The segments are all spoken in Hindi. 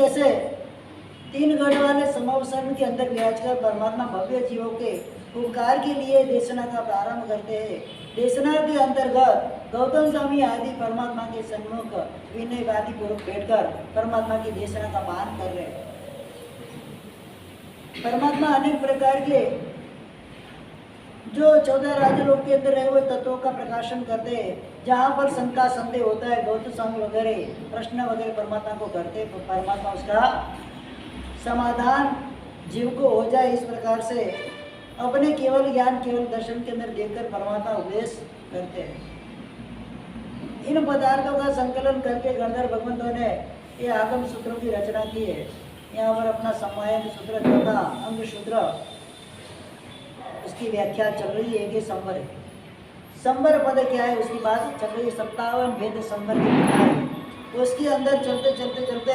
जैसे तीन गढ़ वाले समावसन के अंदर विराजकर परमात्मा भव्य जीवों के उपकार के लिए देशना का प्रारंभ करते हैं। देशना के अंतर्गत गौतम स्वामी आदि परमात्मा के सन्मुख विनयवादी पूर्वक बैठकर परमात्मा की देशना का पान कर रहे हैं। परमात्मा अनेक प्रकार के जो 14 राज्यलोक के अंदर रहे हुए तत्वों का प्रकाशन करते हैं। जहाँ पर शंका संदेह होता है, गौतम स्वामी वगैरह प्रश्न वगैरह परमात्मा को करते, तो परमात्मा उसका समाधान जीव को हो जाए इस प्रकार से अपने केवल ज्ञान केवल दर्शन के अंदर देखकर परमात्मा उपदेश करते हैं। इन पदार्थों का संकलन करके गणधर भगवंतों ने ये आगम सूत्रों की रचना की है। यहाँ पर अपना सम्मायन सूत्र तथा अंग सूत्र उसकी व्याख्या चल रही है कि संवर है। संवर पद क्या है उसकी बात चल रही है। 57 भेद संवर की विधा है। उसके अंदर चलते चलते चलते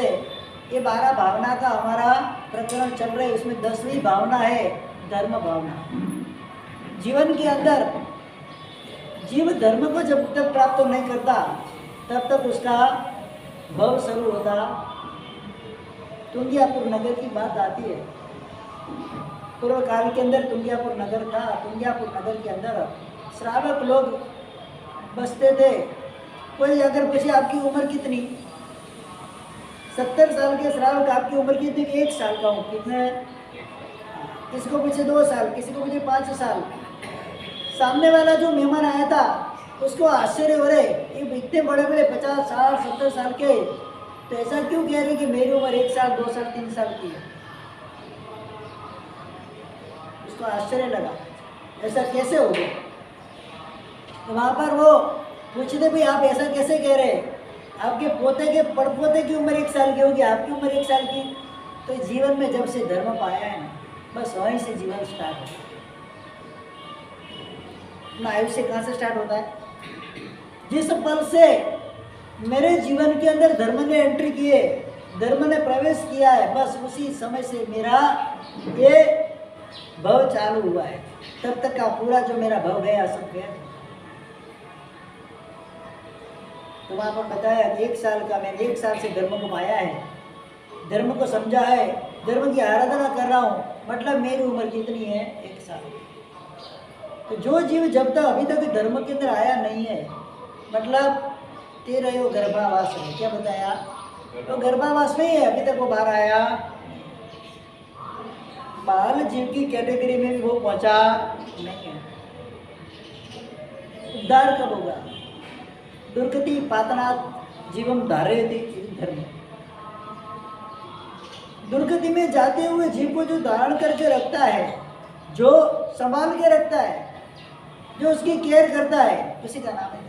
ये 12 भावना का हमारा प्रकरण चल रहा है। उसमें 10वीं भावना है धर्म भावना। जीवन के अंदर जीव धर्म को जब तक प्राप्त नहीं करता तब तक उसका भव शुरू होता। तुंगियापुर नगर की बात आती है। पूर्व काल के अंदर तुंगियापुर नगर था। तुंगियापुर नगर के अंदर श्रावक लोग बसते थे। कोई अगर पूछे आपकी उम्र कितनी, 70 साल के श्रावक आपकी उम्र कितनी, 1 साल का हूँ। कितने, किसी को पूछे 2 साल, किसी को पूछे 5 साल। सामने वाला जो मेहमान आया था उसको आश्चर्य हो रहे, ये इतने बड़े बड़े 50, 60, 70 साल के, तो ऐसा क्यों कह रहे कि मेरी उम्र 1 साल, 2 साल, 3 साल की है। उसको आश्चर्य लगा, ऐसा कैसे हो गया। तो वहाँ पर वो पूछते भाई आप ऐसा कैसे कह रहे, आपके पोते के पड़पोते की उम्र 1 साल की होगी, आपकी उम्र 1 साल की। तो जीवन में जब से धर्म पाया है ना, बस वहीं से जीवन स्टार्ट होता है। अपना आयुष्य कहाँ से स्टार्ट होता है, जिस पल से मेरे जीवन के अंदर धर्म ने एंट्री की है, धर्म ने प्रवेश किया है, बस उसी समय से मेरा ये भव चालू हुआ है। तब तक का पूरा जो मेरा भव गया सब गया। तो वहाँ पर बताया कि 1 साल का मैंने 1 साल से धर्म को पाया है, धर्म को समझा है, धर्म की आराधना कर रहा हूँ, मतलब मेरी उम्र कितनी है, 1 साल। तो जो जीव जब तक अभी तक धर्म के अंदर आया नहीं है, मतलब तेरा यो गर्भावास है। क्या बताया, तो गर्भावास नहीं है, अभी तक वो बाहर आया। बाल जीव की कैटेगरी में भी वो पहुंचा नहीं है। उद्धार कब होगा, दुर्गति पातनात् जीवम धारयति धर्म। दुर्गति में जाते हुए जीव को जो धारण करके रखता है, जो संभाल के रखता है, जो उसकी केयर करता है, उसी का नाम है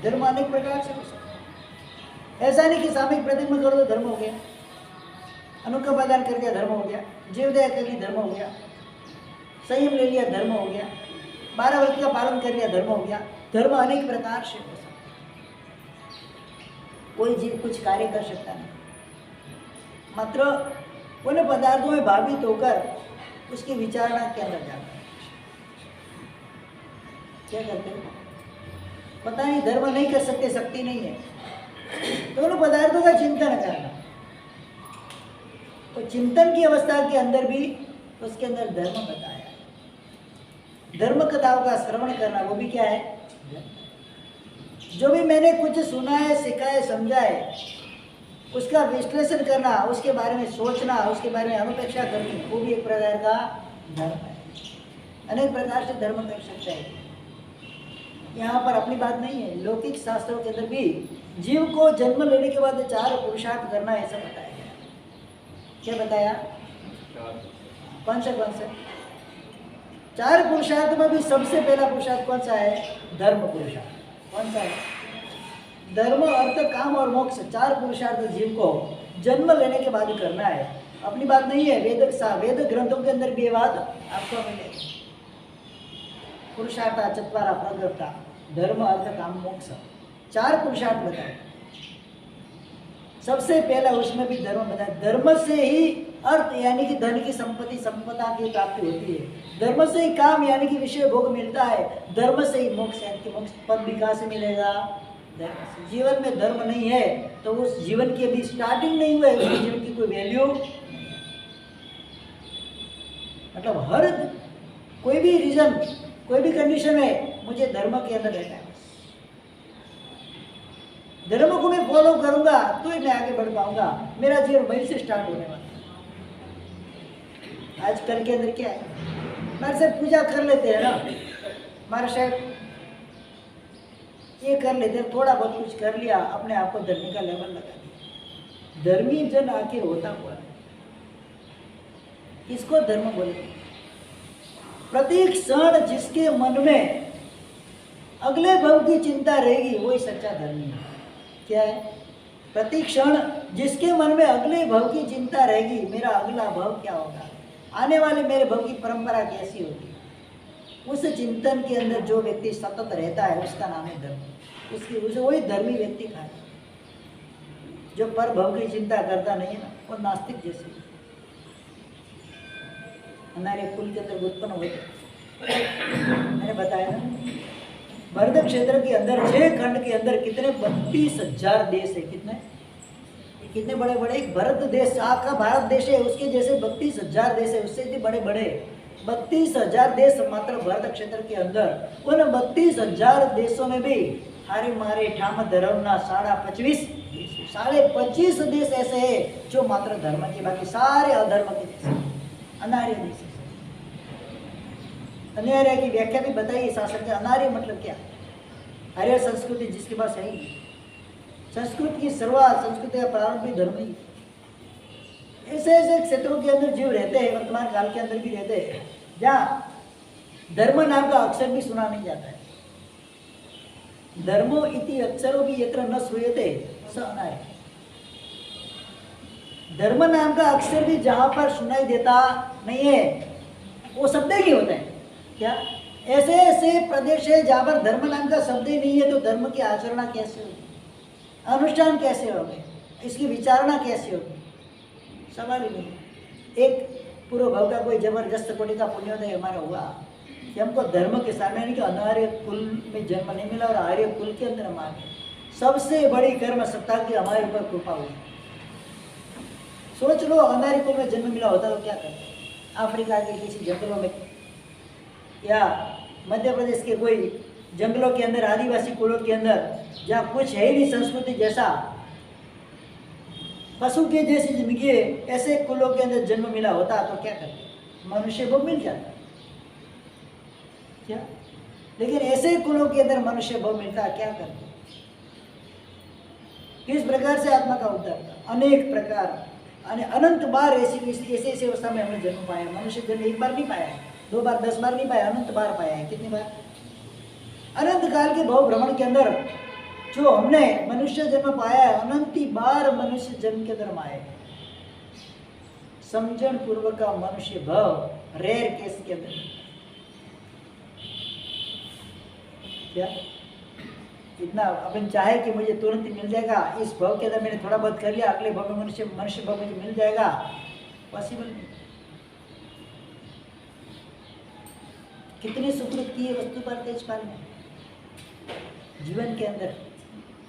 धर्म। अनेक प्रकार से हो सकता है। ऐसा नहीं कि सामयिक प्रतिमा कर दो धर्म हो गया, अनुग्रह प्रदान कर दिया धर्म हो गया, जीव दया कर ली धर्म हो गया, संयम ले लिया धर्म हो गया, 12 वर्ष का पालन कर लिया धर्म हो गया। धर्म अनेक प्रकार से हो सकता है। कोई जीव कुछ कार्य कर सकता नहीं, मात्र उन पदार्थों में भावित होकर उसकी विचारणा के अंदर जाता है। क्या करते हैं पता नहीं, धर्म नहीं कर सकते, शक्ति नहीं है, तो उन पदार्थों का चिंतन करना। तो चिंतन की अवस्था के अंदर भी उसके अंदर धर्म बताया। धर्म कथाओं का श्रवण करना, वो भी क्या है, जो भी मैंने कुछ सुना है, सीखा है, समझा है, उसका विश्लेषण करना, उसके बारे में सोचना, उसके बारे में अनुपेक्षा करनी, वो भी एक प्रकार का धर्म है। अनेक प्रकार से धर्म कर सकता है। यहाँ पर अपनी बात नहीं है, लौकिक शास्त्रों के अंदर भी जीव को जन्म लेने के बाद 4 पुरुषार्थ करना, ऐसा बताया गया। क्या बताया, कौन सा 4 पुरुषार्थ में भी सबसे पहला पुरुषार्थ कौन सा है, धर्म पुरुषार्थ। कौन सा है, धर्म, अर्थ, काम और मोक्ष। 4 पुरुषार्थ जीव को जन्म लेने के बाद करना है। अपनी बात नहीं है, वेद ग्रंथों के अंदर भी ये बात आपको मिलेगी। पुरुषार्थ चत्वारा प्रवृत्ता, धर्म, अर्थ, काम, मोक्ष, 4 पुरुषार्थ बताए। सबसे पहला उसमें भी धर्म बताया। धर्म से ही अर्थ यानी कि धन की संपत्ति, संपदा की प्राप्ति होती है। धर्म से ही काम यानी कि विषय भोग मिलता है। धर्म से ही मोक्ष यानी कि मोक्ष पद भी कहाँ से मिलेगा, धर्म से। जीवन में धर्म नहीं है तो उस जीवन की अभी स्टार्टिंग नहीं हुआ है, उस जीवन की कोई वैल्यू। मतलब हर कोई भी रीजन, कोई भी कंडीशन में मुझे धर्म के अंदर रहना है। धर्म को मैं फॉलो करूंगा तो ही मैं आगे बढ़ पाऊंगा। मेरा जीवन वहीं से स्टार्ट होने वाला है। आजकल के अंदर क्या है, हमारे से पूजा कर लेते हैं ना, हमारे शायद ये कर लेते हैं, थोड़ा बहुत कुछ कर लिया, अपने आप को धर्मी का लेवल लगा दिया। धर्मी जन आखिर होता हुआ है, इसको धर्म बोलेंगे। प्रत्येक क्षण जिसके मन में अगले भव की चिंता रहेगी वही सच्चा धर्मी है। क्या है? प्रत्येक क्षण जिसके मन में अगले भव की चिंता रहेगी, मेरा अगला भव क्या होगा, आने वाले मेरे भव की परंपरा कैसी होगी, उस चिंतन के अंदर जो व्यक्ति सतत रहता है उसका नाम है धर्म। उसे वही धर्मी व्यक्ति कहा है। जो पर भव की चिंता करता नहीं है ना, वो नास्तिक जैसे हमारे कुल के अंदर उत्पन्न हुए थे। मैंने बताया ना, भरत क्षेत्र के अंदर 6 खंड के अंदर कितने 32,000 देश है। कितने बड़े बड़े, एक भरत देश का भारत देश है, उसके जैसे 32,000 देश है, उससे भी बड़े बड़े 32,000 देश मात्र भरत क्षेत्र के अंदर। उन 32,000 देशों में भी हारे मारे ठाम धर्म ना 25 देश ऐसे है जो मात्र धर्म के, बाकी सारे अधर्म के देश, अनार्य देश। अनार्य की व्याख्या भी बताइए शास्त्र के। अनार्य मतलब क्या? आर्य संस्कृति जिसके पास है ही, संस्कृत की शुरुआत, संस्कृति का प्रारंभ भी धर्म ही। ऐसे ऐसे क्षेत्रों के अंदर जीव रहते हैं, वर्तमान काल के अंदर भी रहते हैं, जहाँ धर्म नाम का अक्षर भी सुना नहीं जाता है। धर्मो इति अक्षरों भी यत्र न श्रूयते स अनार्य। धर्म नाम का अक्षर भी जहाँ पर सुनाई देता नहीं है, वो शब्द ही होता है। क्या? ऐसे ऐसे प्रदेश है जहाँ पर धर्म नाम का शब्द ही नहीं है, तो धर्म की आचरणा कैसे होगी, अनुष्ठान कैसे होंगे, इसकी विचारणा कैसे होगी? सवाल ही नहीं। एक पूर्व भाव का कोई जबरदस्त कोटि का पुण्योदय हमारा हुआ कि हमको धर्म के सामने, यानी कि अनार्य कुल में जन्म नहीं मिला और आर्य कुल के अंदर हम आ गए। सबसे बड़ी कर्म सत्ता की हमारे ऊपर कृपा हुई। सोच लो, अनार्य कुल में जन्म मिला होता तो क्या करते? अफ्रीका के किसी जंगलों में या मध्य प्रदेश के कोई जंगलों के अंदर, आदिवासी कुलों के अंदर, जहाँ कुछ है ही नहीं संस्कृति जैसा, पशु के जैसी जिंदगी, ऐसे कुलों के अंदर जन्म मिला होता तो क्या करते? मनुष्य भोग मिल जाता। क्या? लेकिन ऐसे कुलों के अंदर मनुष्य भोग मिलता, क्या करते? किस प्रकार से आत्मा का उद्धार था? अनेक प्रकार, अनंत बार ऐसी अवस्था में हमने जन्म पाया। मनुष्य जन्म एक बार नहीं पाया है, 2 बार, 10 बार नहीं पाया, अनंत बार पाया है। कितनी बार? अनंत काल के भव भ्रमण के अंदर जो हमने मनुष्य जन्म पाया है, अनंती बार मनुष्य जन्म के अंदर आए। समझन पूर्वक का मनुष्य भव रेयर केस के अंदर। क्या इतना अपन चाहे कि मुझे तुरंत मिल जाएगा, इस भव के अंदर मैंने थोड़ा बहुत कर लिया, अगले भव में मनुष्य भव मुझे मिल जाएगा? पॉसिबल नहीं। कितनी सुकृत की है वस्तु पर तेजपाल में जीवन के अंदर।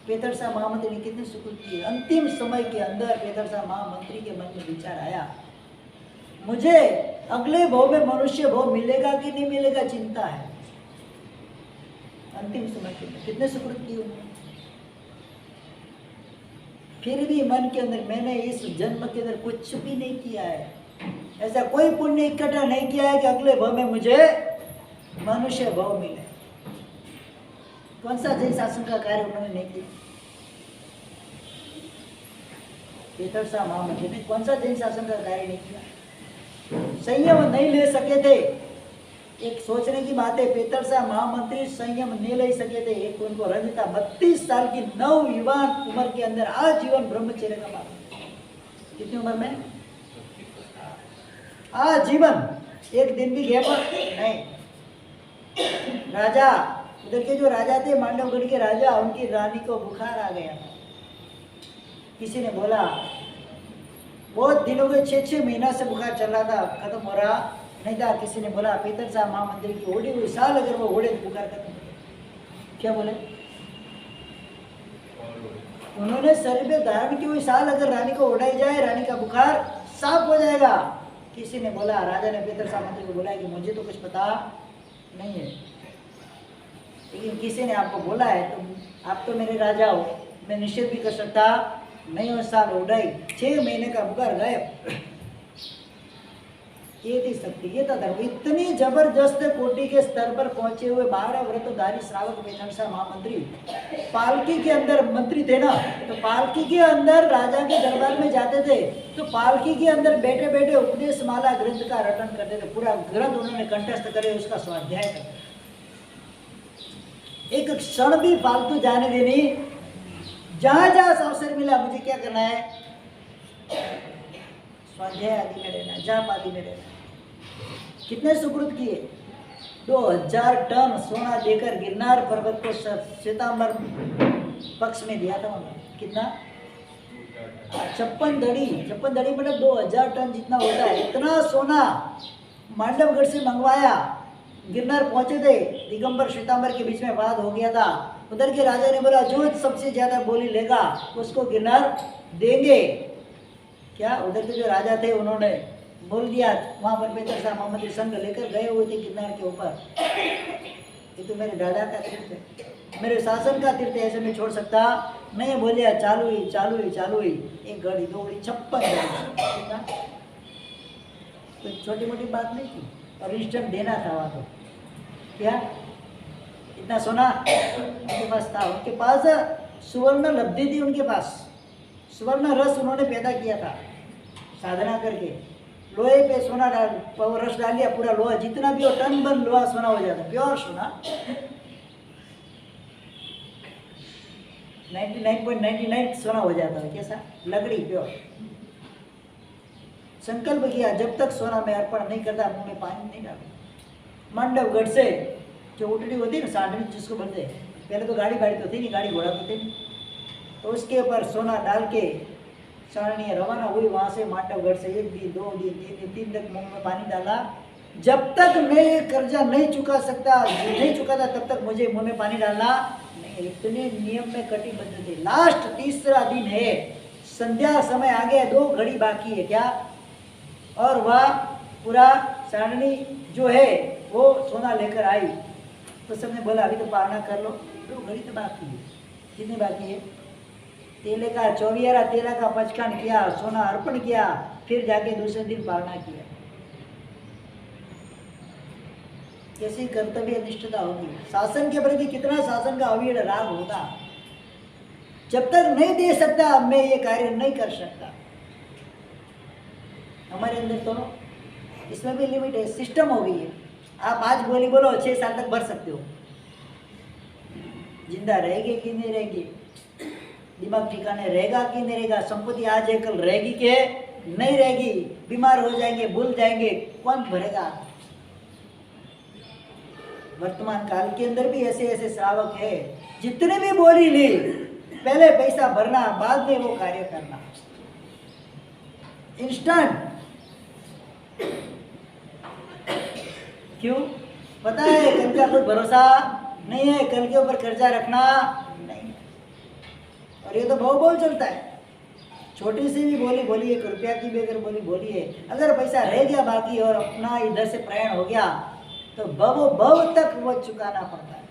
पेतरसा महामंत्री ने कितनी सुकृत की है। अंतिम समय के अंदर पेतरसा महामंत्री के मन में विचार आया, मुझे अगले भव में मनुष्य भव मिलेगा कि नहीं मिलेगा, चिंता है। अंतिम समय के अंदर कितने सुकृत की उन्होंने। फिर भी मन के अंदर मैंने इस जन्म के अंदर कुछ भी नहीं किया है, ऐसा कोई पुण्य इकट्ठा नहीं किया है कि अगले भव में मुझे मनुष्य भव मिले। कौन सा जैन शासन का कार्य उन्होंने नहीं किया? पेतरसा महामंत्री ने कौन सा जैन शासन का कार्य नहीं किया? संयम नहीं ले सके थे। एक सोचने की बात है, पेतरसा महामंत्री संयम नहीं ले सके थे। एक उनको रंज था, 32 साल की नवयुवान उम्र के अंदर आजीवन ब्रह्मचर्य का पालन। कितनी उम्र में? आजीवन, एक दिन भी गैप नहीं। राजा, उधर के जो राजा थे, मांडवगढ़ के राजा, उनकी रानी को बुखार आ गया। किसी ने बोला, बहुत दिनों के 6-6 महीना से बुखार चल रहा था, खत्म हो रहा नहीं था। किसी ने बोला पेतरसा महामंत्री की ओढ़ी हुई साल अगर वो ओढ़े तो बुखार खत्म हो। क्या बोले? उन्होंने शरीर पे धारण की हुई साल अगर रानी को उड़ाई जाए, रानी का बुखार साफ हो जाएगा। किसी ने बोला, राजा ने बेहतर मंत्री को बोला कि मुझे तो कुछ पता नहीं है, लेकिन किसी ने आपको बोला है तो आप तो मेरे राजा हो, मैं निषेध भी कर सकता नहीं हूँ। साल उड़ाई, 6 महीने का बुखार गायब। ये थी शक्ति, ये था धर्म। इतनी जबरदस्त कोटि के स्तर पर पहुंचे हुए 12 व्रतधारी श्रावक वेदनसा महामंत्री पालकी के अंदर मंत्री थे ना, तो पालकी के अंदर राजा के दरबार में जाते थे, तो पालकी के अंदर बैठे बैठे उपदेश माला ग्रंथ का रटन करते थे। पूरा ग्रंथ उन्होंने कंठस्थ करे, उसका स्वाध्याय करते। एक क्षण भी फालतू जाने देनी। जहां जहां अवसर मिला मुझे क्या करना है, स्वाध्याय आदि में रहना, जाप आदि में रहना। कितने सुकृत किए, 2000 टन सोना देकर गिरनार पर्वत को श्वेतांबर पक्ष में दिया था उन्होंने। कितना, 56 धड़ी। 56 धड़ी मतलब 2000 टन जितना होता है, इतना सोना मांडवगढ़ से मंगवाया। गिरनार पहुंचे थे, दिगंबर श्वेतांबर के बीच में वाद हो गया था। उधर के राजा ने बोला जो सबसे ज्यादा बोली लेगा उसको गिरनार देंगे। क्या उधर के जो राजा थे उन्होंने बोल दिया, वहां पर बेहतर सा मोहम्मदी संघ लेकर गए हुए थे गिरनार के ऊपर। ये तो मेरे दादा का तीर्थ है, मेरे शासन का तीर्थ है, ऐसे मैं छोड़ सकता नहीं। बोलिया चालू ही चालू ही चालू ही, 1 घड़ी 2 घड़ी 56 कोई छोटी मोटी बात नहीं थी। और इंस्टेंट देना था वहाँ तो क्या, इतना सोना उनके पास था। उनके पास सुवर्ण लब्धि थी, उनके पास सुवर्ण रस उन्होंने पैदा किया था साधना करके। लोहे पे सोना डाल, रस डाल लिया, पूरा लोहा जितना भी हो टन बन लोहा सोना हो जाता, प्योर सोना। 99.99 सोना हो जाता है। कैसा, लकड़ी प्योर। संकल्प किया जब तक सोना में अर्पण नहीं करता मुंह में पानी नहीं डालता। मांडवगढ़ से जो उटड़ी होती है ना, साढ़े जिसको बोलते हैं, पहले तो गाड़ी तो थी नहीं, गाड़ी घोड़ा तो थे नहीं, तो उसके ऊपर सोना डाल के सारणी रवाना हुई। वहाँ से मांडवगढ़ से 1 दिन 2 दिन 3 तक मुंह में पानी डाला। जब तक मैं ये कर्जा नहीं चुका तब तक मुझे मुंह में पानी डालना नहीं। इतने नियम में कटिबद्ध थे। लास्ट तीसरा दिन है, संध्या समय आ गया, 2 घड़ी बाकी है क्या, और वह पूरा सारणी जो है वो सोना लेकर आई। तो सबने बोला अभी तो पारना कर लो, 2 घड़ी तो बाकी है। कितनी बाकी है, तेले का 24 तेला का पचकान किया, सोना अर्पण किया, फिर जाके दूसरे दिन पारना किया। कैसी कर्तव्य निष्ठता होगी, शासन के प्रति कितना शासन का अवीर राग होगा। जब तक नहीं दे सकता मैं ये कार्य नहीं कर सकता। हमारे अंदर तो इसमें भी लिमिट है, सिस्टम हो गई है। आप आज बोली बोलो 6 साल तक भर सकते हो, जिंदा रहेगी कि नहीं रहेगी, दिमाग ठिकाने रहेगा कि नहीं रहेगा, संपत्ति आज है कल रहेगी कि नहीं रहेगी, बीमार हो जाएंगे भूल जाएंगे, कौन भरेगा। वर्तमान काल के अंदर भी ऐसे ऐसे श्रावक है, जितने भी बोली ली पहले पैसा भरना, बाद में वो कार्य करना, इंस्टेंट। क्यों, पता है कल का कोई भरोसा नहीं है, कल के ऊपर कर्जा रखना नहीं। और ये तो बहु चलता है। छोटी सी भी बोली बोली, 1 रुपया की भी अगर बोली बोली है, अगर पैसा रह गया बाकी और अपना इधर से प्रयाण हो गया तो भव तक वो चुकाना पड़ता है।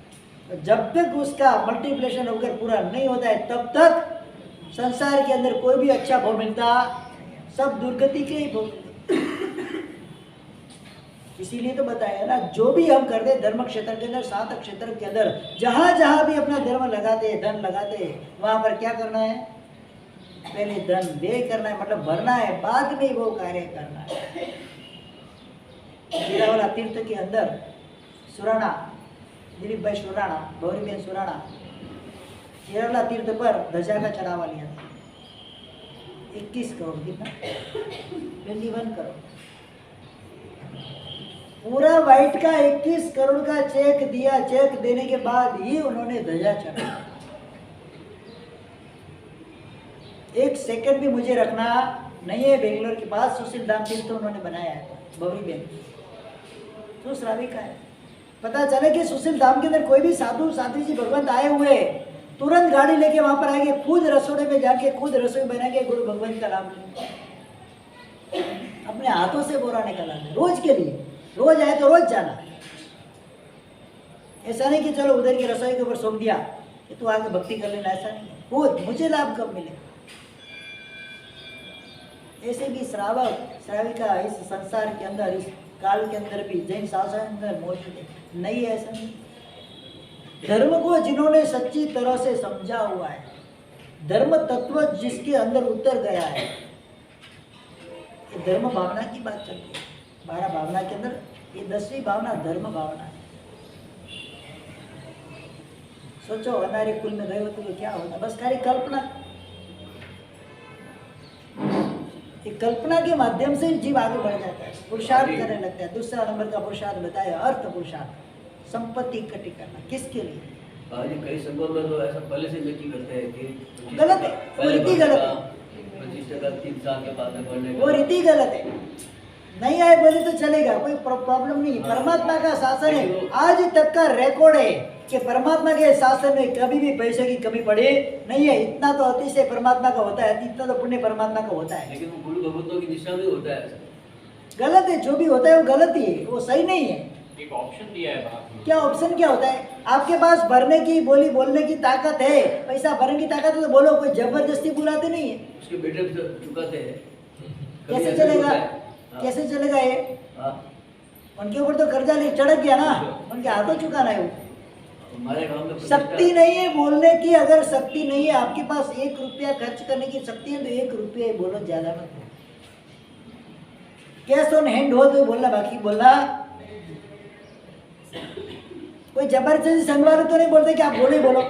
तो जब तक उसका मल्टीप्लिकेशन होकर पूरा नहीं होता है तब तक संसार के अंदर कोई भी अच्छा भाव मिलता, सब दुर्गति के ही भाव। इसीलिए तो बताया ना, जो भी हम करते धर्म क्षेत्र के अंदर, साधक क्षेत्र के अंदर, जहां जहां भी अपना धर्म लगाते हैं, धन लगाते हैं, वहां पर क्या करना है, पहले धन व्यय करना है, मतलब भरना है, बाद में वो कार्य करना है। जीरावाला तीर्थ के अंदर सुराणा, दिलीप भाई सुराणा, गौरी बहन सुराणा, जीरावाला तीर्थ पर ध्वजा का चढ़ावा लिया था। 21 करोड़, कितना, 21 करोड़, पूरा वाइट का 21 करोड़ का चेक दिया। चेक देने के बाद ही उन्होंने ध्वजा चढ़ाया। 1 सेकंड भी मुझे रखना नहीं है। बेंगलोर के पास सुशील धाम तीर्थ उन्होंने बनाया है, गौरी बहन तो श्राविका है। पता चले कि सुशील धाम के अंदर कोई भी साधु साध्वी जी भगवंत आए हुए, तुरंत गाड़ी लेके वहां पर आएंगे, खुद रसोड़े में जाके खुद रसोई बनाएंगे, गुरु भगवान का नाम लेंगे, अपने हाथों से बोरा निकाला रोज के लिए। रोज आए तो रोज जाना, ऐसा नहीं कि चलो उधर की रसोई के ऊपर सौंप दिया कि तू आगे भक्ति कर लेना, ऐसा नहीं। खुद मुझे लाभ कब मिले। ऐसे भी श्रावक श्राविका इस संसार के अंदर, इस काल के अंदर भी जैन शासन के अंदर मौजूद है, नहीं है ऐसा नहीं। धर्म को जिन्होंने सच्ची तरह से समझा हुआ है, धर्म तत्व जिसके अंदर उतर गया है, ये धर्म भावना की बात चलती है। 12 भावना के अंदर ये 10वीं भावना धर्म भावना है। सोचो अनारे कुल में गए होते तो क्या होता, बस खाली कल्पना। कल्पना के माध्यम से जीव आगे बढ़ जाता है, पुरुषार्थ करने लगता है। दूसरा नंबर का पुरुषार्थ बताया अर्थ पुरुषार्थ, संपत्ति इकट्ठी करना। किसके लिए? कई संभव में तो ऐसा पहले से व्यक्ति करते हैं कि गलत है, वो रीति गलत है, 25 टका 3 साल के बाद में बढ़ने वो रीति गलत है। नहीं आए बोले तो चलेगा, कोई प्रॉब्लम नहीं। परमात्मा का शासन है, आज तक का रिकॉर्ड है कि परमात्मा के शासन में कभी भी पैसे की कमी पड़े नहीं है। इतना तो अतिशय परमात्मा का होता है, इतना तो पुण्य परमात्मा का होता है। लेकिन वो गुरु भगवतों की निष्ठा में होता है। गलत है, जो भी होता है वो गलत ही है, वो सही नहीं है। एक ऑप्शन दिया है बाप ने। क्या ऑप्शन क्या होता है? आपके पास भरने की बोली बोलने की ताकत है, पैसा भरने की ताकत है तो बोलो, कोई जबरदस्ती बुलाते नहीं है। उसके बेटे भी चुकाते हैं। कैसे चलेगा? कैसे चलेगा ये? उनके ऊपर तो कर्जा ले चढ़क गया ना, उनके हाथों चुकाना है। वो हमारे गांव में शक्ति नहीं है बोलने की। अगर शक्ति नहीं है आपके पास 1 रुपया खर्च करने की शक्ति है तो 1 रुपया बोलो, ज्यादा मत बोलो। कैश ऑन हैंड हो तो बोलना, बाकी बोलना। कोई जबरदस्ती संघ वाले तो नहीं बोलते कि आप बोले बोलो।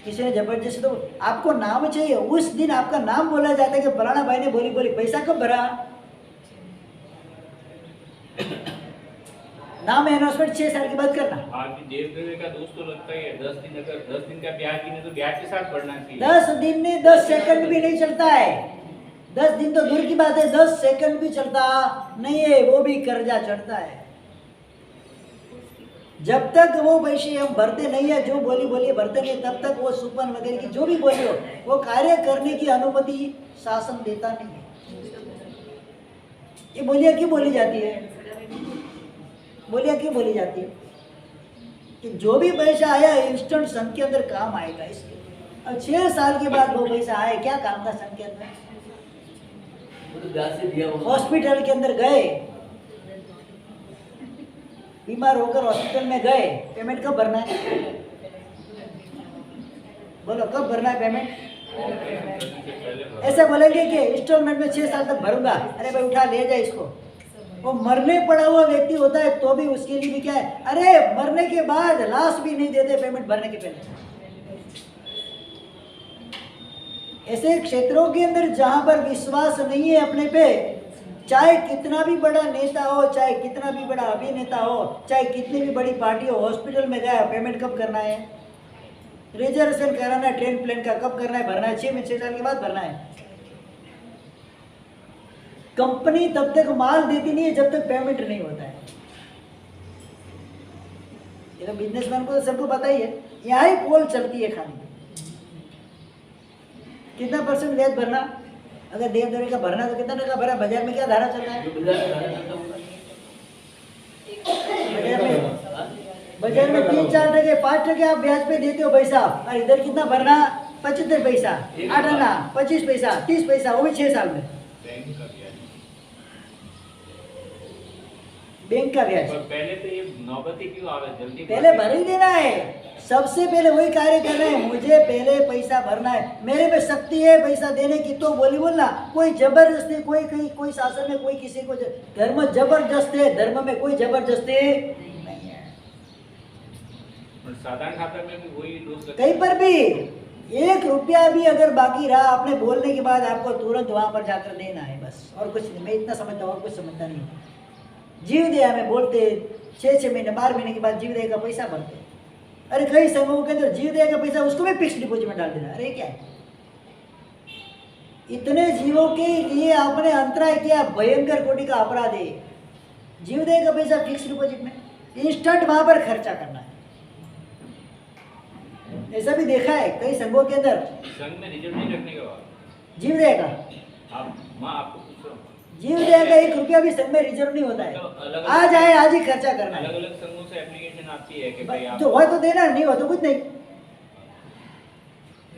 किसी ने जबरदस्ती तो आपको नाम चाहिए, उस दिन आपका नाम बोला जाता है कि फलाना भाई ने बोली बोली। पैसा कब भरा? नाम अनाउंसमेंट 6 साल के बाद करना। बाकी देश देने का दोस्त तो लगता ही है। 10 दिन अगर 10 दिन का ब्याज गिने तो ब्याज के साथ बढ़ना चाहिए। 10 दिन में 10 सेकंड भी नहीं चलता है। 10 दिन तो दूर की बात है, 10 सेकंड भी चलता नहीं है, वो भी कर्जा चढ़ता है। जब तक वो पैसे हम भरते नहीं है, जो बोली बोली भरते नहीं, तब तक वो सुपन वगैरह की जो भी बोली हो वो कार्य करने की अनुमति शासन देता नहीं है। ये बोलियां क्यों बोली जाती है? बोलियां क्यों बोली जाती है? कि जो भी पैसा आया इंस्टेंट संघ के अंदर काम आएगा। इसके अब 6 साल के बाद वो पैसा आए, क्या काम था संघ के अंदर? हॉस्पिटल के अंदर गए, बीमार होकर हॉस्पिटल में गए, पेमेंट कब भरना है? बोलो कब भरना है पेमेंट? ऐसा बोलेंगे कि इंस्टॉलमेंट में 6 साल तक भरूंगा। अरे भाई उठा ले जाए इसको। वो मरने पड़ा हुआ व्यक्ति होता है तो भी उसके लिए भी क्या है, अरे मरने के बाद लाश भी नहीं देते पेमेंट भरने के पहले। ऐसे क्षेत्रों के अंदर जहां पर विश्वास नहीं है अपने पे, चाहे कितना भी बड़ा नेता हो, चाहे कितना भी बड़ा अभिनेता हो, चाहे कितनी भी बड़ी पार्टी हो, हॉस्पिटल में गया पेमेंट कब करना है? रिजर्वेशन कराना है ट्रेन प्लेन का, कब करना है? भरना है 6 साल के बाद भरना है। कंपनी तब तक माल देती नहीं है जब तक पेमेंट नहीं होता है। ये तो बिजनेसमैन को तो सबको पता ही है। यहाँ ही पोल चलती है खाली। कितना % ब्याज भरना? अगर 1.5 का भरना तो कितना टका भरा? बाजार में क्या धारा चल रहा है? बाजार में 3-4 टके 5 टके आप ब्याज पे देते हो पैसा, और इधर कितना भरना? 75 पैसा, 8 आना 25 पैसा, 30 पैसा, वो भी 6 साल में। बैंक का ब्याज। पहले तो ये नौबत ही क्यों आवे? जल्दी पहले भर ही देना है। सबसे पहले वही कार्य करना है, मुझे पहले पैसा भरना है, मेरे में शक्ति है पैसा देने की तो बोली बोलना। कोई जबरदस्ती, कोई शासन में कोई किसी को धर्म जबरदस्त है, धर्म में कोई जबरदस्ती नहीं है। साधारण खाता में भी वही लोग कहीं पर भी 1 रुपया भी अगर बाकी रहा, आपने बोलने के बाद आपको तुरंत वहां पर जाकर देना है, बस। और कुछ नहीं। मैं इतना समझता हूँ और कुछ समझता नहीं। जीव दया में बोलते 6 महीने 12 महीने के बाद जीव दया का पैसा भरते। अरे कई संघों के अंदर जीव दया का पैसा उसको भी फिक्स डिपॉजिट में डाल देना। अरे क्या है? इतने जीवों के लिए आपने अंतराय किया, भयंकर कोटि का अपराध है। जीव दया का पैसा फिक्स डिपॉजिट में इंस्टेंट वहां पर खर्चा करना है। ऐसा भी देखा है कई संघों के अंदर। संघ में रिजर्व नहीं रखने के बाद जीव देगा, आप मैं आपको पूछ रहा हूँ, जीव देगा, 1 रुपया भी संघ में रिजर्व नहीं होता तो है। अलग आज आए आज ही खर्चा करना अलग है। अलग संघों से एप्लीकेशन आती है कि भाई आप जो हुआ तो देना, नहीं हुआ तो कुछ नहीं।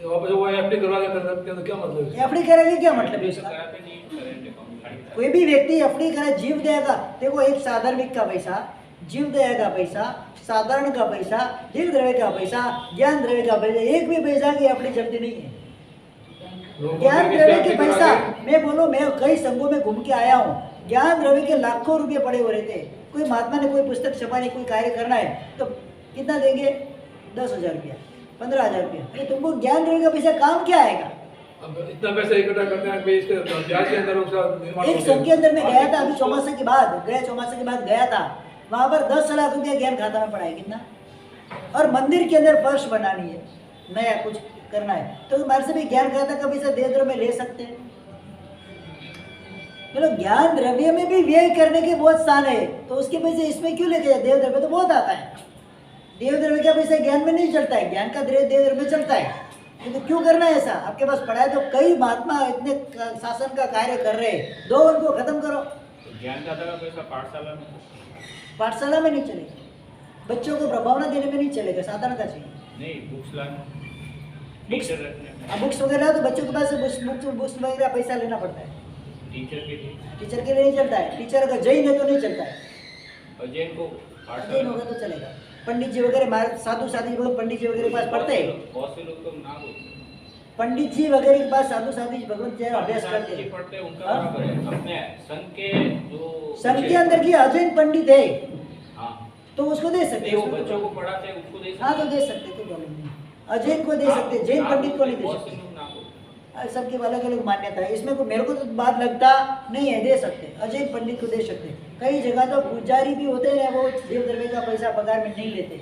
वापस वो एफडी करवा के करते हैं तो क्या मतलब है? एफडी करेंगे क्या मतलब है तो उसका? कराते नहीं करेंट अकाउंट खाली कराते। कोई भी व्यक्ति एफडी करे, जीव देगा। देखो, एक साधारणिक का पैसा, जीव देगा पैसा, साधारण का पैसा, जीव द्रव्य का पैसा, ज्ञान द्रव्य का पैसा, एक भी पैसा की एफडी चलती नहीं है। ज्ञान द्रव्य के पैसा, मैं बोलो, मैं कई संघों में घूम के आया हूँ, ज्ञान द्रव्य के लाखों रुपए पड़े हो रहे थे। कोई महात्मा ने कोई पुस्तक छपानी, कोई कार्य करना है तो कितना देंगे? 10,000 रुपया, 15,000 रुपया। अरे तुमको ज्ञान द्रव्य का पैसा काम क्या आएगा? अब इतना पैसा इकट्ठा करते हैं कि इसके ब्याज के अंदर उसका निर्माण एक होता है। संघ के अंदर में गया था अभी चौमासे के बाद, गया था, वहां पर 10 लाख रुपया ज्ञान खाता में पड़ा है। कितना? और मंदिर के अंदर फर्श बनानी है, नया कुछ करना है, तो हमारे से भी ज्ञान खाता का पैसा देव द्रव्य में ले सकते हैं। चलो, ज्ञान द्रव्य में भी व्यय करने के बहुत स्थान है, तो उसके पैसे इसमें क्यों लेके जाए? देव द्रव्य तो बहुत आता है। देव द्रव्य का पैसा ज्ञान में नहीं चलता है, ज्ञान का देव द्रव्य में चलता है। तो क्यों करना है ऐसा? आपके पास पड़ा है तो कई महात्मा इतने शासन का कार्य कर रहे हैं, दो उनको खत्म करो। तो ज्ञान दाता का पैसा पाठशाला में नहीं चलेगा, बच्चों को प्रभावना देने में नहीं चलेगा, साधारण का चाहिए। नहीं, बुक्स लाना, टीचर रखने में, अब बुक्स वगैरह तो बच्चों के पास से बुक्स वगैरह पैसा लेना पड़ता है। टीचर के लिए, टीचर के लिए नहीं चलता है, टीचर अगर जैन है तो नहीं चलता है, और जैन को जैन पाठशाला होगा तो चलेगा। पंडित जी वगैरह, साधु साधी लोग पंडित जी वगैरह के पास पढ़ते हैं, बहुत से लोग तो ना बोलते पंडित जी वगैरह के पास साधु साधी भगवत जी अभ्यास करते जी हैं। पढ़ते हैं, उनका हाँ? बराबर है। अपने संघ के जो संघ के अंदर की अजैन पंडित है हाँ, तो उसको दे सकते नहीं, वो हैं। बच्चों को पढ़ाते हैं, उसको दे हाँ, तो सकते दे सकते, कोई प्रॉब्लम नहीं। अजैन को दे सकते, जैन पंडित को नहीं दे बहुत से सकते। लोग ना बोलते। सबके अलग अलग मान्यता है, इसमें को मेरे को तो बात लगता नहीं है, दे सकते, अजय पंडित को दे सकते। कई जगह तो पुजारी भी होते हैं, वो देव द्रव्य का पैसा पगार में नहीं लेते।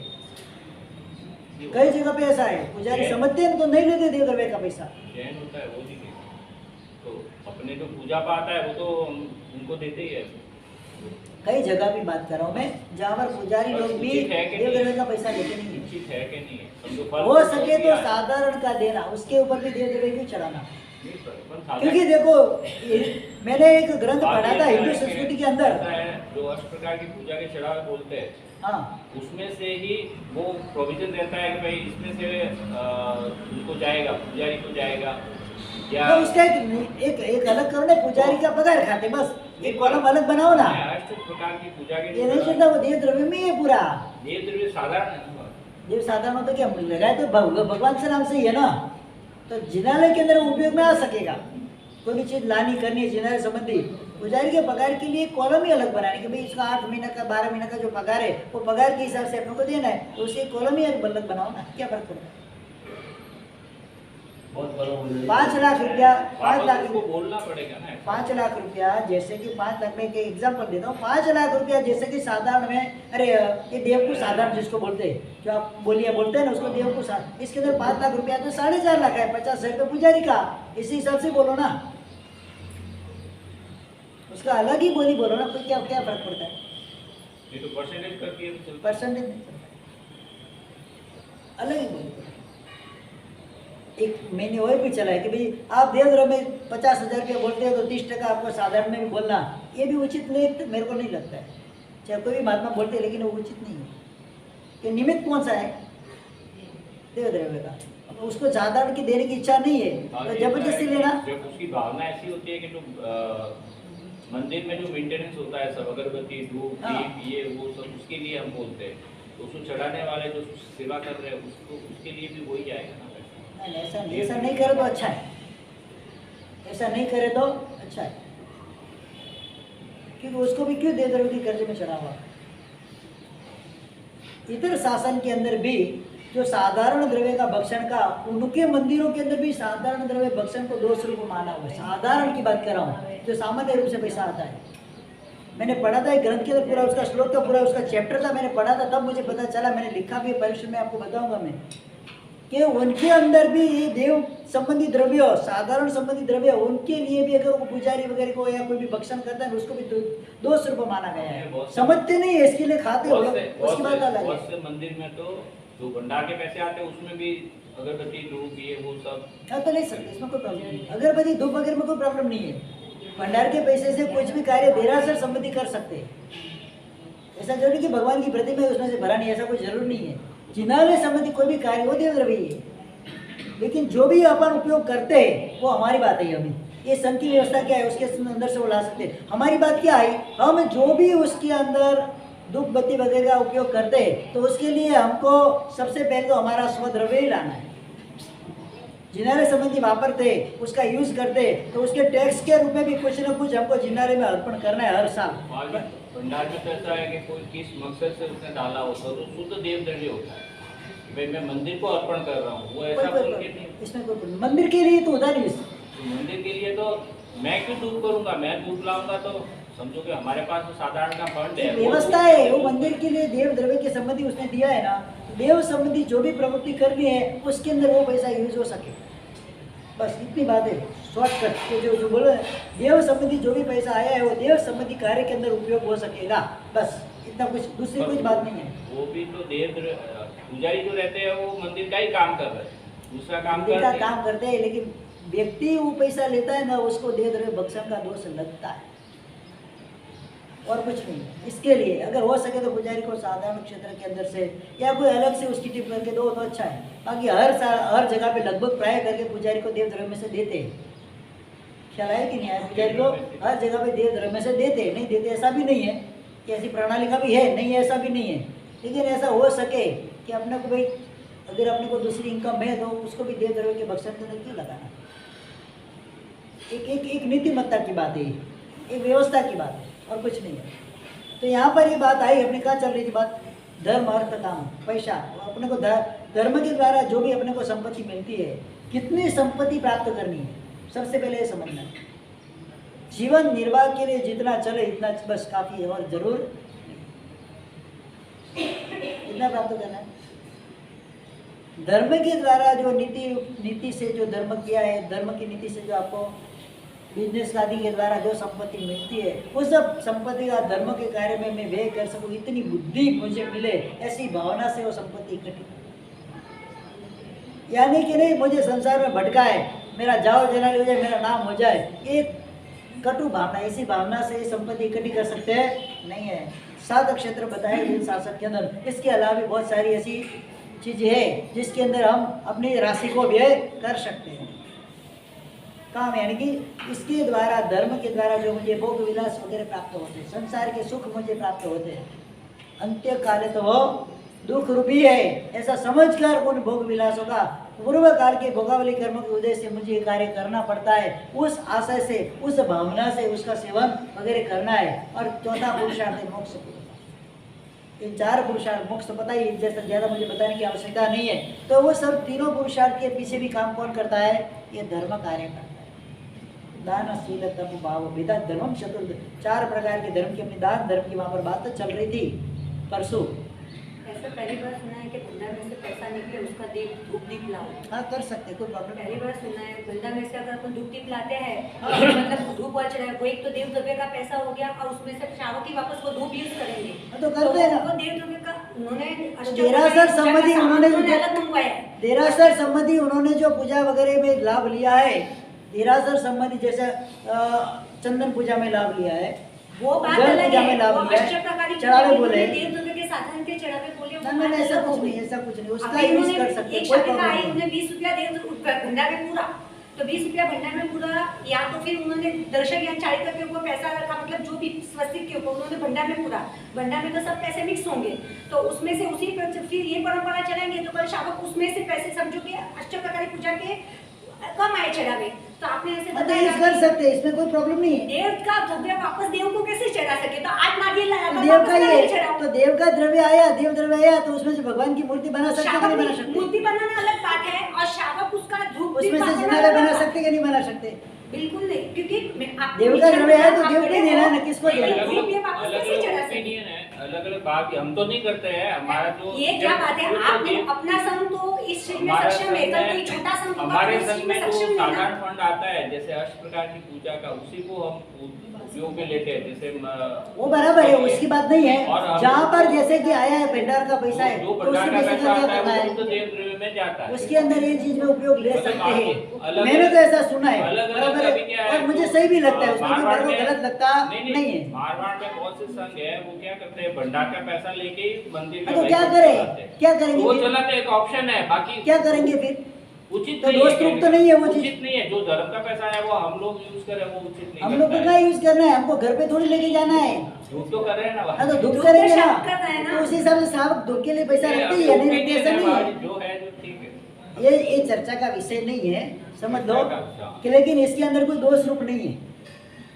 कई जगह पे ऐसा है, पुजारी समझते हैं तो नहीं लेते देव द्रव्य का पैसा। जैन होता है वो नहीं देते, तो अपने जो पूजा पाठ है वो तो उनको देते ही है। कई जगह भी बात कर रहा हूँ मैं, जहाँ पर पुजारी लोग भी उचित है कि देव नहीं? द्रव्य का पैसा लेते नहीं है। उचित है कि नहीं है? समझो फल हो सके तो दिया। साधारण का देना, उसके ऊपर भी देव द्रव्य क्यों चढ़ाना? नहीं, पर साधारण- क्योंकि देखो, मैंने एक ग्रंथ बात पढ़ा ये था है हिंदू कि संस्कृति के अंदर। ऐसा है, जो अष्ट प्रकार की पूजा के चढ़ावे बोलते हैं, हाँ, उसमें से ही वो प्रोविजन रहता है कि भाई इसमें से उनको जाएगा, पुजारी को जाएगा या तो उसका एक अलग करो ना, पुजारी का पगार खाते, बस एक कॉलम अलग बनाओ ना। अष्ट प्रकार की पूजा के ये नहीं चलता, वो देव द्रव्य में ही है पूरा। ये द्रव्य साधारण है ना। देव साधारण होता क्या लगाए तो भगवान से नाम से ही है ना, तो जिनालय के अंदर उपयोग में आ सकेगा। कोई भी चीज लानी करनी है जिनालय संबंधी, पुजारी के पगार के लिए कॉलम ही अलग बनाने कि भाई इसका 8 महीना का 12 महीना का जो पगार है वो पगार के हिसाब से अपनों को देना है, तो उसे कॉलम ही अलग बनाओ ना, क्या फर्क पड़ता है? बहुत बड़ा हो जाएगा। 5 लाख रुपया, 5 लाख को बोलना पड़ेगा ना। 5 लाख रुपया, जैसे कि 5 लाख में एक एग्जाम्पल देता हूँ, 5 लाख रुपया जैसे कि साधारण में, अरे ये देव को साधारण जिसको बोलते हैं, जो आप बोलिए बोलते हैं ना उसको देव को साधारण, इसके अंदर 5 लाख रुपया तो 4.5 लाख है, 50,000 रुपये पुजारी का, इसी हिसाब से बोलो ना, उसका अलग ही बोली बोलो ना, कोई क्या क्या फर्क पड़ता है? ये तो परसेंटेज करती है तो चलता परसेंटेज नहीं चलता, अलग ही बोली। एक मैंने वही भी चला है कि भाई आप देव द्रव्य में 50,000 रुपया बोलते हो तो 30% आपको साधारण में भी बोलना, ये भी उचित नहीं, तो मेरे को नहीं लगता है। चाहे कोई भी महात्मा बोलते हैं, लेकिन वो उचित नहीं है। कि निमित्त कौन सा है? देव द्रव्य का, उसको साधारण की देने की इच्छा नहीं है तो जबरदस्ती लेना। जब उसकी भावना ऐसी होती है कि जो मंदिर में जो मेंटेनेंस होता है, सब अगरबत्ती, धूप, हाँ। दीप, ये वो सब, उसके लिए हम बोलते हैं, तो उसको चढ़ाने वाले जो सेवा कर रहे हैं उसको, उसके लिए भी वही जाएगा ना पैसा। नहीं, ऐसा नहीं करे तो अच्छा है, ऐसा नहीं करे तो अच्छा है, क्योंकि उसको भी क्यों दे द्रव्य की कर्ज में चढ़ा हुआ। इतर शासन के अंदर भी जो साधारण द्रव्य का भक्षण का, उनके मंदिरों के अंदर भी साधारण द्रव्य भक्षण को दोष रूप माना हुआ है। साधारण की बात कर रहा हूँ, जो सामान्य रूप से पैसा आता है। मैंने पढ़ा था एक ग्रंथ के अंदर, पूरा उसका श्लोक का पूरा उसका चैप्टर था, मैंने पढ़ा था, तब मुझे पता चला, मैंने लिखा भी परीक्षा में, आपको बताऊंगा मैं, कि उनके अंदर भी ये देव संबंधी द्रव्य, साधारण संबंधी द्रव्य, उनके लिए भी अगर वो पुजारी वगैरह को या कोई भी भक्षण करता है उसको भी दोष रूप माना गया है। समझते नहीं है, इसके लिए खाते हो, उसकी बात अलग है। बहुत से मंदिर में तो जो भंडार के पैसे आते हैं उसमें भी अगरबत्ती धूप ये वो सब हाँ तो ले सकते, इसमें कोई प्रॉब्लम नहीं। अगरबत्ती धूप वगैरह में कोई प्रॉब्लम नहीं है। भंडार के पैसे से कुछ भी कार्य देरासर संपत्ति कर सकते हैं। ऐसा जरूरी कि भगवान की प्रतिमा है उसमें से भरा नहीं, ऐसा कोई जरूर नहीं है। जिन्होंने संबंधी कोई भी कार्य वो देव द्रव्य ही है, लेकिन जो भी अपन उपयोग करते हैं वो हमारी बात है। अभी ये संघ की व्यवस्था क्या है उसके अंदर से वो ला सकते हैं। हमारी बात क्या है, हम जो भी उसके अंदर धूप बत्ती वगैरह का उपयोग करते हैं तो उसके लिए हमको सबसे पहले तो हमारा स्वद्रव्य ही लाना है। जिनारे संबंधी वापरते उसका यूज करते तो उसके टैक्स के रूप में भी कुछ न कुछ हमको जिनारे में अर्पण करना है हर साल। भंडार में तो ऐसा है कि कोई किस मकसद से उसने डाला होता है तो शुद्ध देव द्रव्य होता है। भाई मैं मंदिर को अर्पण कर रहा हूँ, वो ऐसा बोल के नहीं। इसमें कोई मंदिर के लिए तो होता नहीं। तो मंदिर के लिए तो मैं क्यों धूप करूंगा, मैं धूप लाऊंगा तो समझो कि हमारे पास तो साधारण का फंड है, व्यवस्था है। वो मंदिर के लिए देव द्रव्य के संबंधी उसने दिया है ना, देव संबंधी जो भी प्रवृत्ति करनी है उसके अंदर वो पैसा यूज हो सके, बस इतनी बात है। शॉर्टकट के जो बोलो देव संबंधी जो भी पैसा आया है वो देव संबंधी कार्य के अंदर उपयोग हो सकेगा, बस इतना, कुछ दूसरी कोई बात नहीं है। वो भी तो देव पुजारी जो रहते हैं वो मंदिर का ही काम कर रहे हैं, दूसरा काम मंदिर कर का रहे हैं। काम करते हैं, लेकिन व्यक्ति वो पैसा लेता है ना उसको देव द्रव्य भक्षण का दोष लगता है और कुछ नहीं। इसके लिए अगर हो सके तो पुजारी को साधारण क्षेत्र के अंदर से या कोई अलग से उसकी टिप करके दो तो अच्छा है। बाकी हर साल हर जगह पे लगभग प्राय करके पुजारी को देव द्रव्य में से देते हैं। ख्याल है कि नहीं है? पुजारी को हर जगह पे देव द्रव्य में से देते, नहीं देते ऐसा भी नहीं है कि ऐसी प्रणाली का भी है, नहीं है ऐसा भी नहीं है। लेकिन ऐसा हो सके कि अपने को भाई अगर अपने को दूसरी इनकम है तो उसको भी देव द्रव्य के भक्षण के अंदर क्यों लगाना। एक नीतिमत्ता की बात है, एक व्यवस्था की बात है और कुछ नहीं है। तो यहाँ पर ये बात आई, अपने कहाँ चल रही थी बात, धर्म अर्थ काम पैसा। अपने को धर्म के द्वारा जो भी अपने को संपत्ति मिलती है, कितनी संपत्ति प्राप्त करनी है सबसे पहले ये समझना है। जीवन निर्वाह के लिए जितना चले इतना बस काफी है और जरूर इतना प्राप्त करना है। धर्म के द्वारा जो नीति से जो धर्म किया है, धर्म की नीति से जो आपको बिजनेस आदि के द्वारा जो संपत्ति मिलती है उस सब संपत्ति का धर्म के कार्य में मैं व्यय कर सकूं, इतनी बुद्धि मुझे मिले, ऐसी भावना से वो संपत्ति इकट्ठी। यानी कि नहीं मुझे संसार में भटका है, मेरा जाओ जलाली हो जाए, मेरा नाम हो जाए, एक कटु भावना, ऐसी भावना से संपत्ति इकट्ठी कर सकते हैं नहीं है। 7 क्षेत्र बताए जिन शासक के अंदर, इसके अलावा भी बहुत सारी ऐसी चीजें हैं जिसके अंदर हम अपनी राशि को व्यय कर सकते हैं। काम यानी कि इसके द्वारा धर्म के द्वारा जो मुझे भोग विलास वगैरह प्राप्त होते हैं, संसार के सुख मुझे प्राप्त होते हैं, अंत्य काले तो वो दुख रूपी है, ऐसा समझकर उन भोग विलासों का पूर्व काल के भोगावली कर्मों के उदय से मुझे कार्य करना पड़ता है। उस आशय से, उस भावना से उसका सेवन वगैरह करना है। और चौथा पुरुषार्थ है मोक्ष। इन 4 पुरुषार्थ, मोक्ष तो पता ही, जैसा ज़्यादा मुझे बताने की आवश्यकता नहीं है। तो वो सब तीनों पुरुषार्थ के पीछे भी काम कौन करता है? ये धर्म कार्य करता है। दान शील तप भाव भेदा धर्मम चतुर्थ, 4 प्रकार के धर्म की, अपनी दान धर्म की वहाँ पर बात चल रही थी परसों। ऐसा पहली बार सुना है कि भंडार में से पैसा निकले उसका धूप दीप लाओ। हाँ कर सकते, कोई प्रॉब्लम पहली नहीं। बार सुना है भंडार में से अगर अपन धूप दीप लाते हैं मतलब धूप और चढ़ाए, वो एक तो देव द्रव्य का पैसा हो गया और उसमें से श्रावक ही वापस वो धूप यूज करेंगे। तो करते हैं ना। वो देव द्रव्य का उन्होंने देरासर संबंधी उन्होंने अलग मंगवाया है। देरासर संबंधी उन्होंने जो पूजा वगैरह में लाभ लिया है, देरासर संबंधी जैसे चंदन पूजा में लाभ लिया है, वो बात जल अलग पूजा है, में लाभ वो लिया है, अष्टप्रकारी चढ़ावे बोले। देव द्रव्य के साधन के चढ़ावे बोले। नहीं ऐसा कुछ नहीं, ऐसा कुछ नहीं, उसका यूज कर सकते, कोई प्रॉब्लम नहीं। उन्होंने 20 रुपया भंडार में पूरा, तो 20 रुपया भंडार में पूरा, या तो फिर उन्होंने दर्शक या चारित्र के ऊपर पैसा रखा, मतलब जो भी स्वस्तिक के ऊपर उन्होंने भंडार में पूरा। भंडार में तो सब पैसे मिक्स होंगे, तो उसमें से उसी फिर ये परंपरा चलेंगे तो कल शावक उसमें से पैसे समझो कि अष्टप्रकारी पूजा के कम आए चढ़ावे। तो आपने ऐसे बताया कर सकते, इसमें कोई प्रॉब्लम नहीं है। देव का द्रव्य वापस देव को कैसे चढ़ा सके? तो आज नारियल लाया तो देव का वापस ये चढ़ाओ। तो देव का द्रव्य आया, देव द्रव्य आया तो उसमें से भगवान की मूर्ति बना सकते कि नहीं बना सकते? मूर्ति बनाना अलग बात है और शावक उसका धूप उसमें से जिनारे बना सकते कि नहीं बना सकते? बिल्कुल नहीं, क्योंकि देव का द्रव्य है तो देव को ही देना है ना, किसको देना है? अलग अलग बात हम तो नहीं करते हैं। हमारा जो ये क्या बात है, आप अपना संघ तो इस चीज में सक्षम है, तो कोई छोटा संघ हमारे संघ में जो साधारण फंड आता है जैसे अष्ट प्रकार की पूजा का, उसी को हम उपयोग में लेते हैं। जैसे वो बराबर है, उसकी बात नहीं है। जहाँ पर जैसे कि आया है भंडार का पैसा है जो तो उसी भंडार का पैसे पैसा का क्या आता करना है है? वो तो देव द्रव्य में जाता है। उसके अंदर ये चीज में उपयोग ले मतलब सकते हैं, अलग- मैंने तो ऐसा सुना है, अलग-अलग बराबर का भी क्या है, है, और मुझे सही भी लगता है, उसमें भी मारवाड़ मेरे को में- गलत लगता नहीं है। मारवाड़ में बहुत से संघ है, वो क्या करते हैं, भंडार का पैसा लेके ही मंदिर में तो क्या वैकुंठ करें, चलाते हैं। क्या तो करेंगे वो फिर? चलाते एक ऑप्शन है, बाकी क्या करेंगे फिर? उचित तो नहीं दोस्त है, रूप तो नहीं है वो चीज। उचित नहीं है। जो धर्म का पैसा है वो हम लोग यूज करें, वो उचित नहीं हम लोग को लगता क्या है। यूज करना है, हमको घर पे थोड़ी लेके जाना है। धूप तो कर रहे हैं ना हाँ, तो धूप धूप करेंगे पे ना, शाम करना है ना। तो उसी हिसाब से श्रावक धूप के लिए पैसा ये रखते ही है, नहीं अपनी रखते ऐसा opinion नहीं है, है। जो है जो ठीक है। ये चर्चा का विषय नहीं है, समझ लो चर्चा का विषय। कि लेकिन इसके अंदर कोई दोष रूप नहीं है,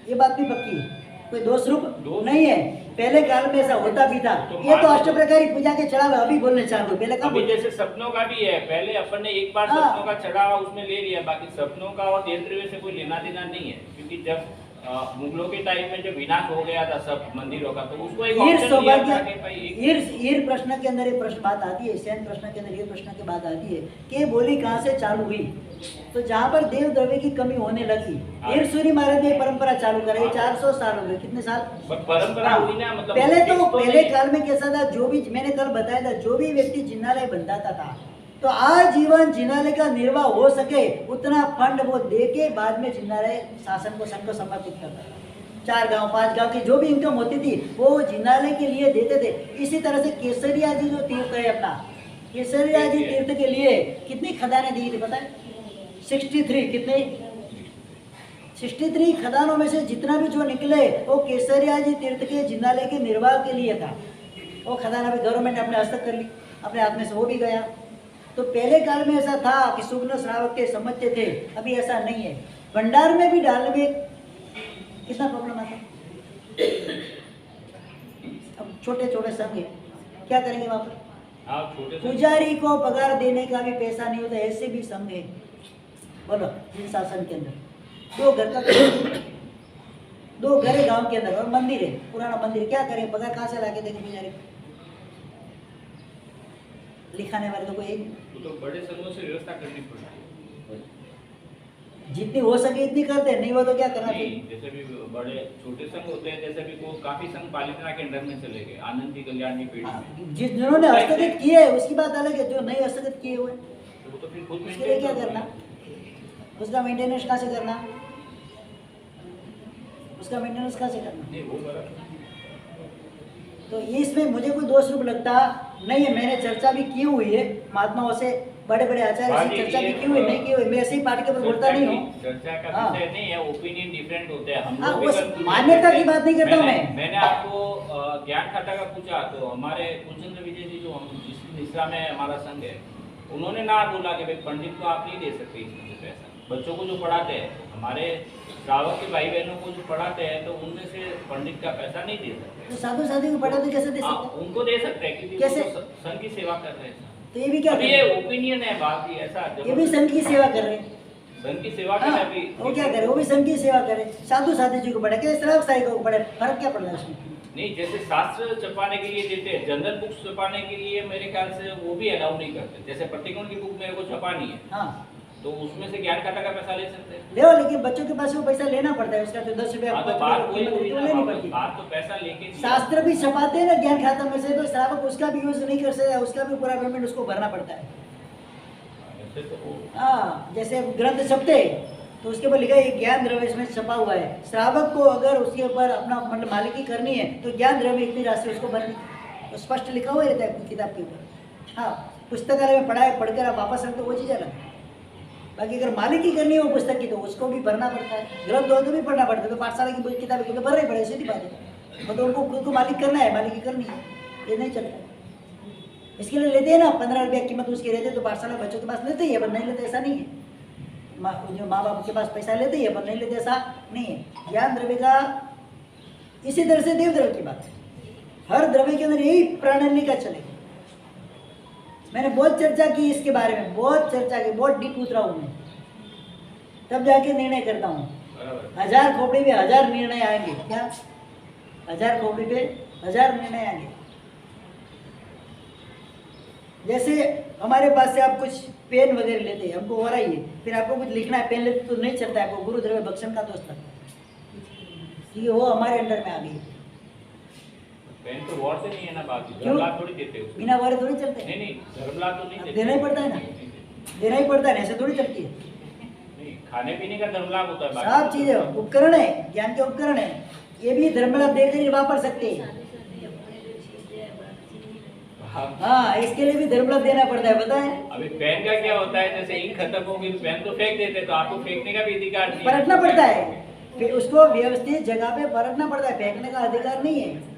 ये बात भी पक्की है, कोई दोष रूप दोष- नहीं है। पहले काल में ऐसा होता भी था, तो ये तो मान- अष्टप्रकारी पूजा के चढ़ावे अभी बोलने चालू, पहले कब अभी जैसे सपनों का भी है, पहले अपन ने एक बार हाँ। सपनों का चढ़ावा उसमें ले लिया, बाकी सपनों का और देव द्रव्य से कोई लेना देना नहीं है, क्योंकि जब मुगलों के टाइम में जब विनाश हो गया था सब मंदिरों का, तो उसको एक ईर ऑप्शन दिया सौभाग्य, था कि भाई एक- ईर प्रश्न के अंदर ये प्रश्न बात आती है, सैन प्रश्न के अंदर ये प्रश्न की बात आती है कि ये बोली कहाँ से चालू हुई, तो जहाँ पर देव द्रव्य की कमी होने लगी, ईर सूरी महाराज ने परंपरा चालू कराई, 400 साल हो गए, कितने साल? बट परंपरा हाँ, हुई ना, मतलब पहले तो फिक्स पहले नहीं। काल में कैसा था, जो भी मैंने कल बताया था, जो भी व्यक्ति जिन्नालय बनता था तो आजीवन जिन्नालय का निर्वाह हो सके उतना फंड वो दे के बाद में जिन्नालय शासन को संघ को समर्पित करता था। 4 गांव 5 गांव की जो भी इनकम होती थी वो जिन्नालय के लिए देते थे। इसी तरह से केसरिया जी जो तीर्थ है अपना, केसरिया जी तीर्थ के लिए कितनी खदानें दी थी पता है? 63, कितने? 63 खदानों में से जितना भी जो निकले वो केसरिया जी तीर्थ के जिन्नालय के निर्वाह के लिए था। वो खदान अभी गवर्नमेंट ने अपने हस्तक कर ली, अपने हाथ में से वो भी गया। तो पहले काल में ऐसा था कि सुग्न श्रावक के समझते थे, अभी ऐसा नहीं है। भंडार में भी डालने में कितना प्रॉब्लम आता है। अब छोटे छोटे संघ है, क्या करेंगे वहां पर? हाँ, छोटे से- पुजारी को पगार देने का भी पैसा नहीं होता, ऐसे भी संघ है। बोलो, जिन शासन के अंदर 2 घर का 2 घर है गांव के अंदर और मंदिर है, पुराना मंदिर, क्या करें? पगार कहाँ से लाके देंगे पुजारी को? लिखाने वाले तो कोई है नहीं। तो बड़े संघों से व्यवस्था करनी पड़ती है। जितनी हो सके इतनी करते हैं, नहीं हो तो क्या करना नहीं, चाहिए? जैसे भी बड़े छोटे संघ होते हैं, जैसे भी वो काफी संघ पालिका के अंडर में चले गए, आनंद जी कल्याण की पेटी में, जिन्होंने हस्तगत किए है उसकी बात अलग है, जो नहीं हस्तगत किए हुए तो वो तो फिर खुद उसके लिए क्या maintain करना? करेंगे। उसका मेंटेनेंस कहाँ से करना? उसका मेंटेनेंस कहाँ से करना? नहीं, वो बराबर। तो इसमें मुझे कोई दोष रूप लगता नहीं है। मैंने चर्चा भी की हुई है महात्माओं से, बड़े बड़े आचार्य से चर्चा भी की हुई, नहीं की हुई, मैं ऐसे ही पाठ के ऊपर बोलता नहीं हूँ। चर्चा का हाँ। विषय नहीं है, ओपिनियन डिफरेंट होते हैं। हम हाँ, लोग भी उस confuse मान्यता होते की हैं। बात नहीं करता हूँ मैं। मैंने आपको ज्ञान खाता का पूछा, तो हमारे कुलचंद्र विजय जी जो हम जिस मिश्रा में हमारा संघ है, उन्होंने ना बोला कि भाई पंडित को आप नहीं दे सकते इसमें से पैसा। बच्चों को जो पढ़ाते हैं, हमारे श्रावक के भाई बहनों को जो पढ़ाते हैं, तो उनमें से पंडित का पैसा नहीं दे सकते। तो साधु साधु को पढ़ा तो कैसे दे हाँ, सकते? उनको दे सकते हैं, क्योंकि कैसे? वो तो संघ की सेवा कर रहे हैं। तो ये भी क्या अब कर ये रहे हैं? ओपिनियन है, बात ही ऐसा ये भी संघ की सेवा कर रहे हैं। संघ की सेवा हाँ, के अभी वो क्या करे? वो भी संघ की सेवा करे, साधु साधु जी को पढ़े, क्या श्रावक साई को पढ़े, फर्क क्या पड़ रहा है उसमें? नहीं, जैसे शास्त्र छपाने के लिए देते हैं, जनरल बुक्स छपाने के लिए मेरे ख्याल से वो भी अलाउ नहीं करते। जैसे प्रतिकोण की बुक मेरे को छपानी है, हाँ तो उसमें से ज्ञान खाता का पैसा ले सकते हैं। ले, लेकिन बच्चों के पास वो पैसा लेना पड़ता है, उसका तो 10 रुपया हाँ, तो 5 बात रुपया वही कीमत हुई तो ना, लेनी बात पड़ती है। बात तो पैसा लेके दिया। शास्त्र भी छपाते हैं ना ज्ञान खाता में से, तो श्रावक उसका भी यूज नहीं कर सकता, उसका भी पूरा पेमेंट उसको भरना पड़ता है। ऐसे तो वो हाँ, जैसे ग्रंथ छपते तो उसके ऊपर लिखा है ये ज्ञान द्रव्य इसमें छपा हुआ है। श्रावक को अगर उसके ऊपर अपना मतलब मालिकी करनी है तो ज्ञान द्रव्य इतनी राशि उसको भरनी, तो स्पष्ट लिखा हुआ रहता है किताब के ऊपर। हाँ, पुस्तकालय में पढ़ाए, पढ़कर आप वापस रखते वो चीज़ अलग है। बाकी अगर मालिकी करनी है वो पुस्तक की तो उसको भी भरना पड़ता है, ग्रंथ हो तो भी पढ़ना पड़ता है। तो पाठशाला की किताबें तो भरना ही पड़ेगा, सीधी बात है। मतलब उनको खुद को मालिक करना है, मालिकी करनी है, ये नहीं चलता। इसके लिए लेते हैं ना 15 रुपया कीमत उसकी रहती है, तो पाठशाला बच्चों के पास लेते ही है, पर नहीं लेते ऐसा नहीं है। जो माँ बाप के पास पैसा लेते ही है, पर नहीं लेते ऐसा नहीं है। ज्ञान द्रव्य का इसी तरह से देव द्रव्य की बात है, हर द्रव्य के अंदर यही प्रणाली का चलेगा। मैंने बहुत चर्चा की इसके बारे में, बहुत चर्चा की, बहुत डीप उतरा हूँ मैं, तब जाके निर्णय करता हूँ। बराबर। 1000 खोपड़ी पे 1000 निर्णय आएंगे, क्या 1000 खोपड़ी पे 1000 निर्णय आएंगे। जैसे हमारे पास से आप कुछ पेन वगैरह लेते हैं, हमको हो रहा ही है, फिर आपको कुछ लिखना है, पेन लेते तो नहीं चलता है, आपको गुरु द्रव्य भक्षण का दोष लगता है, क्योंकि वो हमारे अंडर में आ गई। पहन तो वॉर से नहीं है ना, बाकी क्यों? धर्मलाभ थोड़ी देते उसको। बिना वारे थोड़ी चलते हैं। नहीं नहीं, धर्मलाभ तो नहीं देते। देना ही पड़ता है ना, देना ही पड़ता है, ऐसे थोड़ी चलती है। नहीं, खाने पीने का धर्मलाभ होता है, बाकी सब चीजें उपकरण है, ज्ञान के उपकरण है, ये भी धर्मलाभ देकर ही वापर सकते हैं। हाँ, इसके लिए भी धर्मलाभ देना पड़ता है, पता है। अभी पेन का क्या होता है, जैसे इंक खत्म होगी पेन तो फेंक देते, तो आपको फेंकने का भी अधिकार नहीं है। परखना पड़ता है, फिर उसको व्यवस्थित जगह पे परखना पड़ता है, फेंकने का अधिकार नहीं है।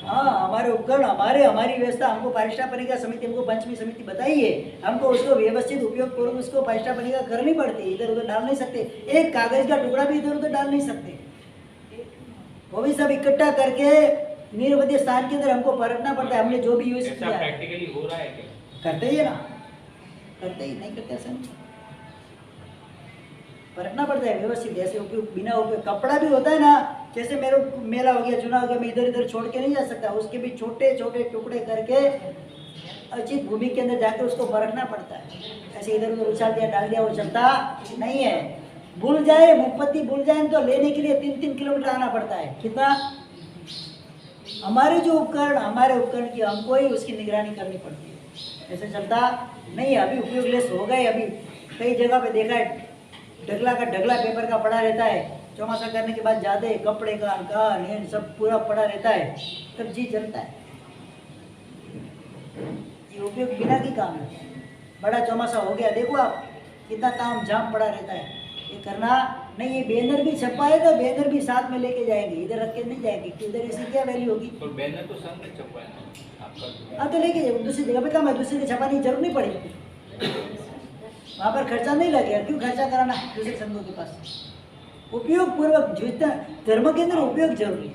हाँ, हमारे उपकरण, हमारी व्यवस्था, हमको पारिष्टा परिका समिति, हमको पंचमी समिति बताई है, हमको उसको व्यवस्थित उपयोग पूर्वक उसको पारिष्टा परिका करनी पड़ती है, इधर उधर डाल नहीं सकते, एक कागज का टुकड़ा भी इधर उधर डाल नहीं सकते, वो भी सब इकट्ठा करके निरवध्य स्थान के अंदर हमको परखना पड़ता है, हमने जो भी यूज ऐसा किया है। प्रैक्टिकली हो रहा है क्या? करते ही है ना, करते ही, नहीं करते ऐसा नहीं, परखना पड़ता है व्यवस्थित। जैसे उपयोग बिना उपयोग कपड़ा भी होता है ना, जैसे मेरे मेला हो गया, चुना हो गया, मैं इधर इधर छोड़ के नहीं जा सकता, उसके भी छोटे छोटे टुकड़े करके उचित भूमि के अंदर जाकर उसको परखना पड़ता है। ऐसे इधर उधर उछाल दिया, डाल दिया, वो चलता नहीं है। भूल जाए, मुफ्ती भूल जाए तो लेने के लिए 3-3 किलोमीटर आना पड़ता है। कितना? हमारे जो उपकरण, हमारे उपकरण की हमको ही उसकी निगरानी करनी पड़ती है, ऐसे चलता नहीं है। अभी उपयोग लेस हो गए, अभी कई जगह पे देखा है ढगला का ढगला पेपर का पड़ा रहता है, चौमासा करने के बाद ज्यादा कपड़े का कान सब पूरा पड़ा रहता है, तब जी चलता है। ये उपयोग बिना की काम है। बड़ा चौमासा हो गया, देखो आप कितना काम जाम पड़ा रहता है, ये करना नहीं। ये बैनर भी छपा है तो बैनर भी साथ में लेके जाएंगे, इधर रख के नहीं जाएंगे कि इधर इसकी क्या वैल्यू होगी। तो बैनर तो संघ ने छपवाया ना आपका। हाँ, तो लेके जाओ, दूसरी जगह पे काम है, दूसरी जगह छपाने की जरूरत नहीं पड़ेगी, वहाँ पर खर्चा नहीं लगेगा, क्यों खर्चा कराना दूसरे संघों के पास। उपयोग पूर्वक, जितना धर्म के अंदर उपयोग जरूरी है।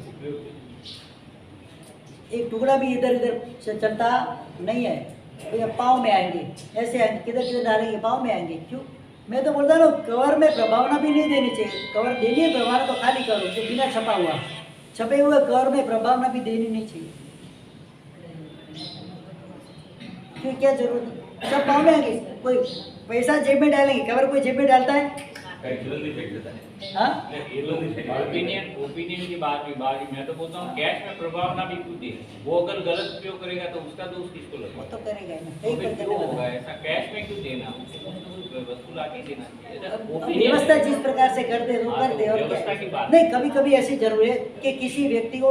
एक टुकड़ा भी इधर इधर से चलता नहीं है, भैया पाँव में आएंगे, ऐसे आएंगे, किधर किधर डालेंगे, पाँव में आएंगे, क्यों? मैं तो बोलता हूँ कवर में प्रभावना भी नहीं देनी चाहिए, कवर देनी है, प्रभावना तो खाली करो, जो बिना छपा हुआ, छपे हुए कवर में प्रभावना भी देनी नहीं चाहिए, क्यों? क्या जरूरत है? सब पाँव में आएंगे, कोई पैसा जेब में डालेंगे, कवर कोई जेब में डालता है? हाँ, ओपिनियन की बात भी बाकी, मैं तो बोलता हूँ कैश में प्रभावना भी खुद है, वो अगर गलत उपयोग करेगा तो उसका दोष किसको लगेगा? वो तो करेगा ही ना, तो कहीं फिर पर क्यों करने होगा वाला। ऐसा? कैश में क्यों देना? वस्तु लाके देना चाहिए। अब Opinion व्यवस्था है। जिस प्रकार से करते हैं वो हाँ, करते हैं, और व्यवस्था की क्या बात। नहीं, कभी कभी ऐसी जरूरी है कि किसी व्यक्ति को,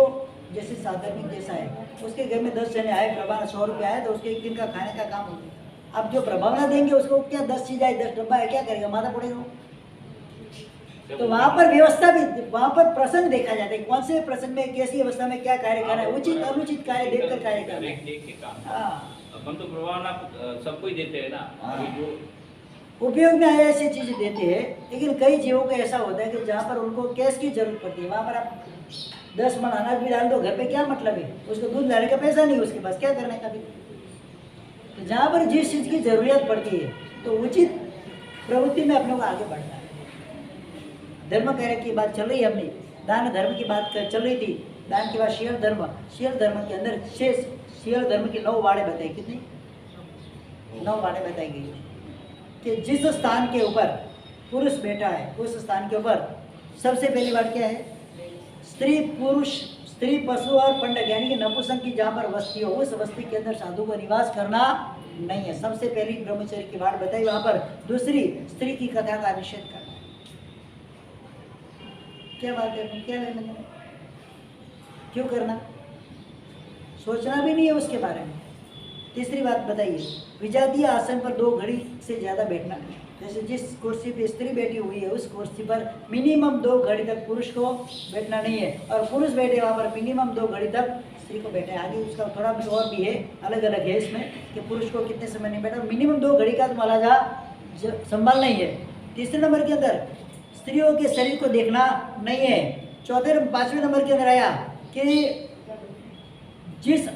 जैसे साधर्मिक जैसा है, उसके घर में 10 जने आए, प्रभावना 100 रुपये आए, तो उसके एक दिन का खाने का काम हो गया। अब जो प्रभावना देंगे उसको क्या 10 चीज आए, 10 डब्बा है, क्या करेगा? माथा पड़ेगा। तो वहाँ पर व्यवस्था भी, वहाँ पर प्रसंग देखा जाता है, कौन से प्रसंग में कैसी अवस्था में क्या कार्य करना है, उचित अनुचित कार्य देखकर कार्य करना है। देख के काम। हाँ, अपन तो प्रभावना सबको ही देते हैं ना। हाँ। अभी जो उपयोग में आए ऐसी चीजें देते हैं, लेकिन कई जीवों को ऐसा होता है कि जहाँ पर उनको कैश की जरूरत पड़ती है, वहाँ पर आप 10 मन अनाज भी डाल दो, घर पे क्या मतलब है? उसको दूध लाने का पैसा नहीं उसके पास, क्या करने का भी। तो जहाँ पर जिस चीज़ की जरूरत पड़ती है तो उचित प्रवृत्ति में अपने को आगे बढ़ना है। धर्म कार्य की बात चल रही है, अपनी दान धर्म की बात चल रही थी। दान के बाद शील धर्म, शील धर्म के अंदर शेष शील धर्म की 9 वाड़े बताई, कितनी? 9 वाड़े बताई गई कि जिस स्थान के ऊपर पुरुष बैठा है उस स्थान के ऊपर सबसे पहली बात क्या है? स्त्री पुरुष, स्त्री पशु और पंडक यानी कि नपुंसक की जहाँ पर बस्ती हो उस बस्ती के अंदर साधु को निवास करना नहीं है। सबसे पहली ब्रह्मचर्य की बात बताई वहाँ पर। दूसरी, स्त्री की कथा का निषेध करना। क्या बात है, क्या लेना देना? क्यों करना? सोचना भी नहीं है उसके बारे में। तीसरी बात बताइए, विजातीय आसन पर 2 घड़ी से ज़्यादा बैठना नहीं। जैसे जिस कुर्सी पे स्त्री बैठी हुई है उस कुर्सी पर मिनिमम 2 घड़ी तक पुरुष को बैठना नहीं है, और पुरुष बैठे वहाँ पर मिनिमम 2 घड़ी तक स्त्री को बैठे। आगे उसका थोड़ा भी और भी है, अलग अलग है इसमें कि पुरुष को कितने समय नहीं बैठा, मिनिमम 2 घड़ी का तुम्हारा जा संभालना ही है। तीसरे नंबर के अंदर स्त्रियों के शरीर को देखना नहीं है। चौथे 5वें नंबर के अंदर आया कि जिस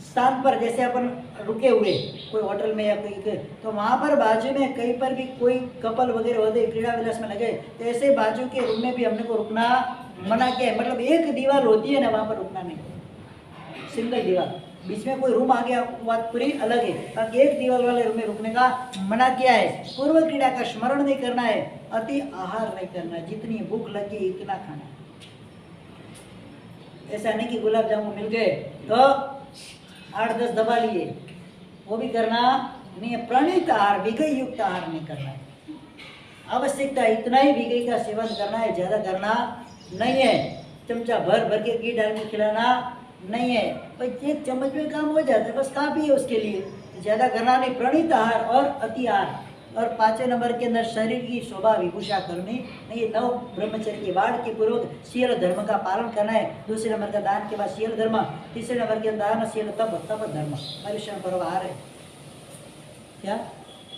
स्थान पर जैसे अपन रुके हुए कोई होटल में या कोई, तो वहाँ पर बाजू में कहीं पर भी कोई कपल वगैरह होते क्रीड़ा विलास में लगे, तो ऐसे बाजू के रूम में भी हमने को रुकना मना किया है। मतलब एक दीवार होती है ना, वहाँ पर रुकना नहीं, सिंगल दीवार, बीच में कोई रूम आ गया बात पूरी अलग है, बाकी एक दीवार वाले रूम में रुकने का मना किया है। पूर्व क्रीड़ा का स्मरण नहीं करना है, अति आहार नहीं करना, जितनी भूख लगी इतना खाना। ऐसा नहीं कि गुलाब जामुन मिल गए तो 8-10 दबा लिए, वो भी करना नहीं है। प्रणीत आहार, विगई युक्त आहार नहीं करना है। आवश्यकता इतना ही विगई का सेवन करना है, ज़्यादा करना नहीं है। चमचा भर भर के घी डाल के खिलाना नहीं है, बस एक चम्मच में काम हो जाता है, बस काफ़ी है उसके लिए, ज़्यादा करना नहीं। प्रणीत आहार और अति आहार। और 5वें नंबर के अंदर शरीर की शोभा विभूषा करनी नहीं। 9 ब्रह्मचर्य की वाड़ के पूर्वक शील धर्म का पालन करना है। 2 नंबर का दान के बाद शील धर्म, 3 नंबर के दान शील तप धर्म। परिश्रम पर्व आ रहे क्या?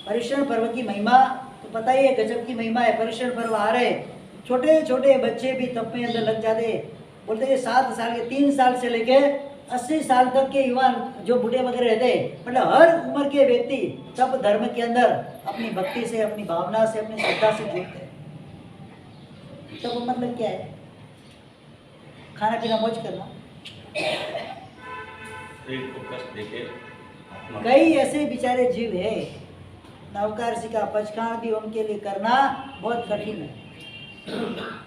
परिश्रम पर्व की महिमा तो पता ही है, गजब की महिमा है। परिश्रम पर्व आ रहे, छोटे छोटे बच्चे भी तप में अंदर लग जाते। बोलते हैं 7 साल के, 3 साल से लेके 80 साल तक के युवा जो बूढ़े वगैरह रहते हैं, मतलब हर उम्र के व्यक्ति तप धर्म के अंदर अपनी भक्ति से, अपनी भावना से, अपनी श्रद्धा से जुड़ते हैं। तप मतलब क्या है? खाना पीना मौज करना। कई ऐसे बेचारे जीव है, नवकार का पचखान भी उनके लिए करना बहुत कठिन है।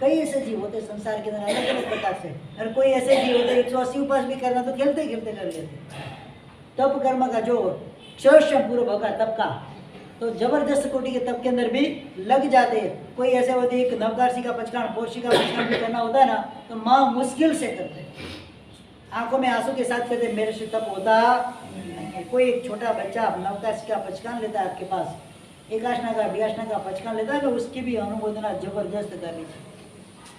कई ऐसे जीव होते संसार के अंदर अलग अलग प्रकार से, और कोई ऐसे जीव होते 180 उपास भी करना तो खेलते खेलते कर लेते। तप कर्म का जो क्षण पूर्व होगा तप का, तो जबरदस्त कोटि के तप के अंदर भी लग जाते। कोई ऐसे होते एक नवकार का पचखान, पोषी का पचखान भी करना होता है ना, तो माँ मुश्किल से करते, आंखों में आंसू के साथ कहते मेरे से तप होता नहीं। कोई एक छोटा बच्चा नवकार का पचखान लेता है आपके पास, एकाशना का वियाशना का पचखान लेता है तो उसकी भी अनुमोदना जबरदस्त कर लीजिए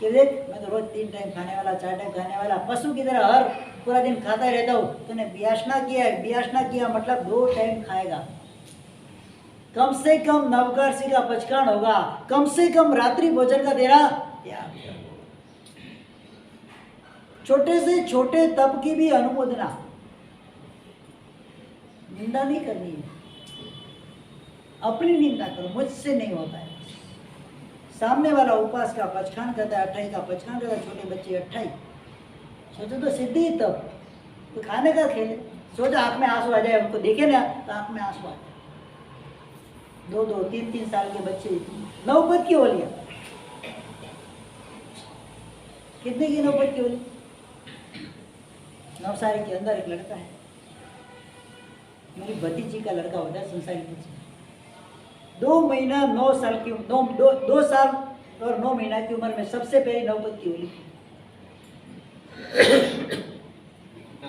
कि देख मैं तो रोज 3 टाइम खाने वाला, 4 टाइम खाने वाला, पशु की तरह हर पूरा दिन खाता रहता हूँ। तूने वियाशना किया है, वियाशना किया मतलब 2 टाइम खाएगा, कम से कम नवकार का पचखान होगा, कम से कम रात्रि भोजन का देना त्याग। छोटे से छोटे तप की भी अनुमोदना, निंदा नहीं करनी है, अपनी निंदा करो, मुझसे नहीं होता है। सामने वाला उपास का पचखान करता है, 28 का पचखान करता है, छोटे बच्चे 28, सोचो तो सिद्धि तब तो खाने का खेल है। सोचो आँख में आंसू आ जाए, उनको देखे ना तो आँख में आंसू आ जाए। 2-2, 3-3 साल के बच्चे, नौबत की होलियाँ, कितने की नौबत की होली? नवसारी के अंदर एक लड़का है, मेरी भतीजी का लड़का होता है, संसारी बच्चे, 2 महीना 9 साल की, 2 साल और 9 महीना की उम्र में सबसे पहली नौबत की होली।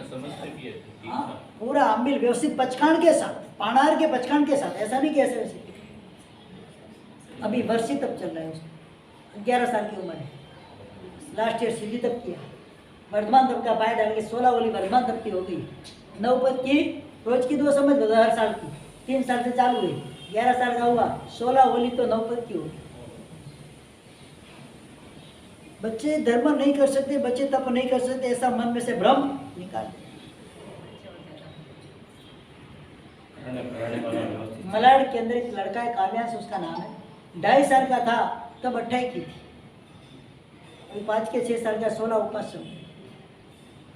समझते भी है। हाँ, पूरा अम्बिल व्यवस्थित पचखान के साथ, पानार के पचखान के साथ, ऐसा नहीं कि ऐसे वैसे। अभी वर्षी तप चल रहा है उसका, 11 साल की उम्र है, लास्ट ईयर सिद्धि तप किया, वर्धमान तप का पाया डाल के 16 होली वर्धमान तप की हो गई। नौबत की रोज की 2 समझ लो, हर साल की, 3 साल से चालू हुई, 11 साल का हुआ, 16 होली तो नौबत की होगी। बच्चे धर्म नहीं कर सकते, बच्चे तप नहीं कर सकते, ऐसा मन में से भ्रम निकाल। मलाड के अंदर एक लड़का है, काव्यांश उसका नाम है, 2.5 साल का था तब 28 की थी, अभी 5 के 6 साल का 16 उपास।